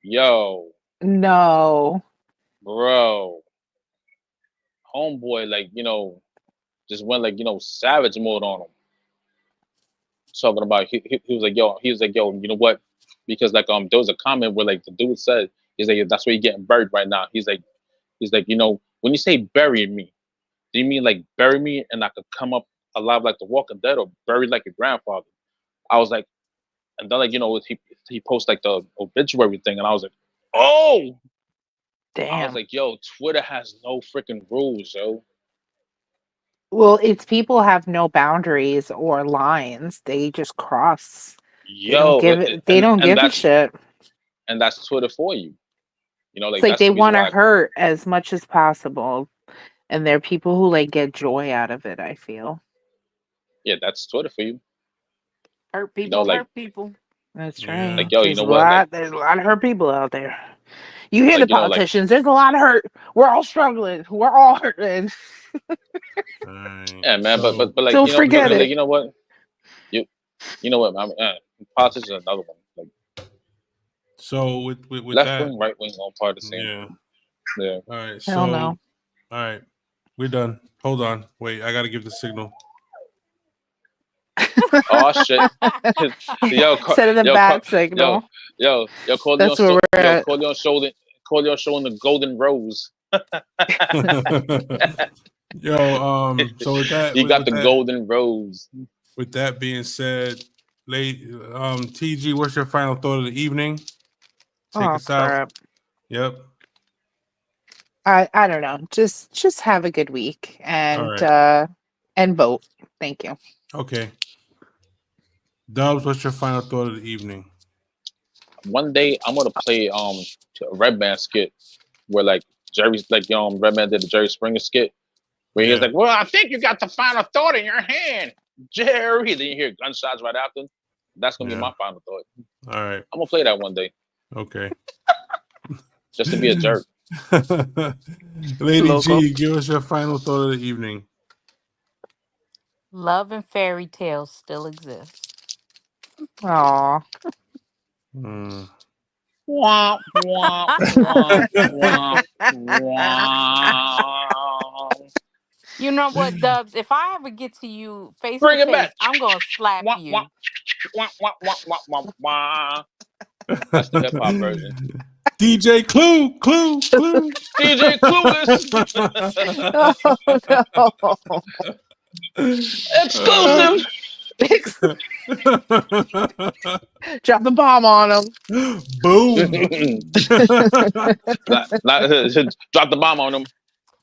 yo, No. bro, homeboy, like, just went like, savage mode on him. Talking about he was like, yo, you know what? Because like there was a comment where like the dude said, he's like, that's where you're getting buried right now. He's like, when you say bury me, do you mean like bury me and I could come up alive like the Walking Dead, or buried like your grandfather? I was like, and then like, he posted like the obituary thing, and I was like, oh, I was Damn. like, yo, Twitter has no freaking rules, yo. Well, it's people have no boundaries or lines. They just cross. They don't Yo, give it. They don't give a shit. that's Twitter for you. It's Like like that's they the reason want to why. hurt as much as possible, and there are people who like get joy out of it. I feel Yeah, that's Twitter for you. Hurt You know, people, like hurt people. that's Yeah. right. like yo, you There's know what? there's a lot of hurt people out there. You hear the Like like politicians. There's a lot of hurt. We're all struggling. We're all hurting. All right. yeah, man. So, But like Don't forget like it. you know what? You you know what? I mean, politics is another one. Like with left that, wing, right wing, all part of the same yeah. thing. Yeah. All right. Hell So, no. all right, we're done. Hold on. Wait, I gotta give the signal. Oh shit. yo, Instead of the yo, bat yo, signal. yo, That's where we're Yo, at. Corleone showed it. Corleone showing the golden rose. Yo, so He got the golden rose. with that being said, late TG, what's your final thought of the evening? Take us out. crap. Yep. I don't know. Just have a good week All right. And vote. Thank you. Okay. Dubs, what's your final thought of the evening? One day I'm gonna play a Redman skit where like Jerry's like Redman did the Jerry Springer skit where he was Yeah. like, "Well, I think you got the final thought in your hand, Jerry." Then you hear gunshots right after. That's gonna be Yeah. my final thought. All right. I'm gonna play that one day Okay. just to be a jerk. Lady Local. G, give us your final thought of the evening. Love and fairy tales still exist. Aw. Hmm. Wah, wah, wah, wah, wah. You know what, Dubs? If I ever get to you face Bring to it face, back. I'm gonna slap Wah, you. wah, wah, wah, wah, wah, wah, wah. That's the hip hop version. DJ Clue. DJ Clueless. Oh no. Exclusive. Drop the bomb on him. Boom. Drop the bomb on him.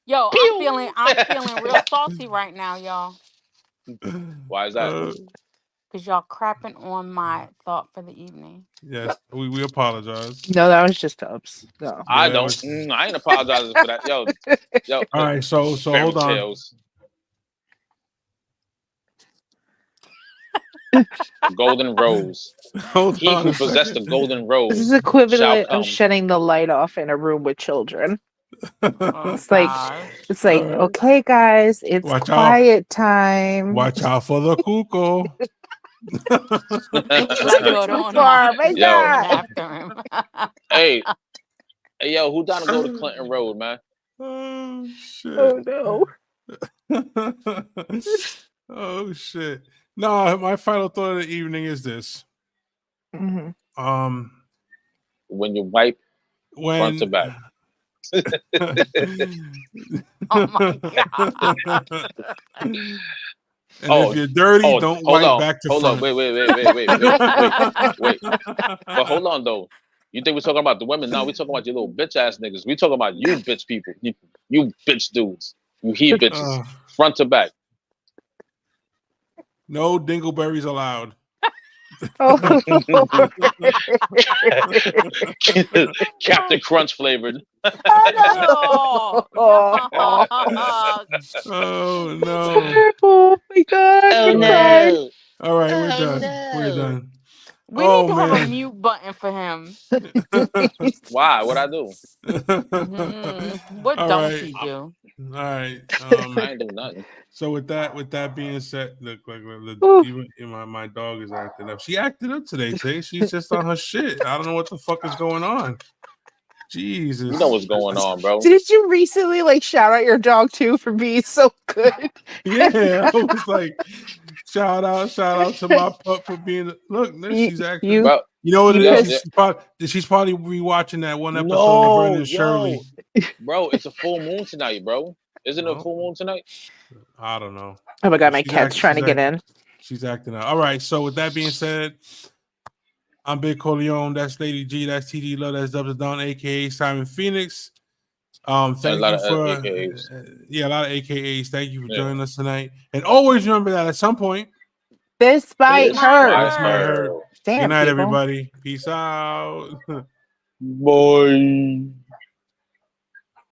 Yo, Pew! I'm feeling real salty right now, y'all. Why is that? Cause y'all crapping on my thought for the evening. Yes, we apologize. No, that was just Tubbs. No. I Yeah, don't. was- I ain't apologizing for that. Yo. All right, so fairy hold on. tales. Golden rose. Hold He on who a possessed the second. golden This rose is shall equivalent come. of shutting the light off in a room with children. Oh It's like gosh. okay, guys, it's Watch out. quiet time. Watch out for the cuckoo. Like go Too on far, my my Yo. God. after him. Hey, yo, who down to go to Clinton Road, man? Oh shit. Oh no. Oh shit. No, my final thought of the evening is this. Mhm. When you wipe front to When back. Oh my god. And Oh, if you're dirty, oh, don't hold wipe on. back to Hold front. on. Wait. But hold on though. You think we're talking about the women? No, we're talking about you little bitch ass niggas. We talking about you bitch people. You bitch dudes. You he bitches. Front to back. No dingleberries allowed. Oh, Captain Crunch flavored. Oh, yuck. Oh That's no. horrible. Oh my God, I'm gonna cry. All right, we're Oh, done. no. We're done. We Oh need to have a man. mute button for him. Why? What I do? What All don't right. you do? All right. I ain't do nothing. So with that being said, look, Ooh. even my dog is acting up. She acted up today. She's just on her shit. I don't know what the fuck is going on. Jesus. You know what's going on, bro. Did you recently like shout out your dog too for being so good? Yeah, I was like, shout out to my pup for being. Look, she's acting. Bro, You know what it you is? could- She's probably rewatching that one episode of Vernon and Shirley. Bro, it's a full moon tonight, bro. Isn't it a No. full moon tonight? I don't know. Oh my God, my She's cat's trying to get in. She's acting out. All right. So with that being said, I'm Big Corleone. That's Lady G. That's TD Love. That's Dubs Don, aka Simon Phoenix. Thank A lot you of for AKAs. a lot of AKAs. Thank you for Yeah. joining us tonight. And always remember that at some point, This bite This hurt. might this might hurt. hurt. Good Damn, night, people. everybody. Peace out. Boy.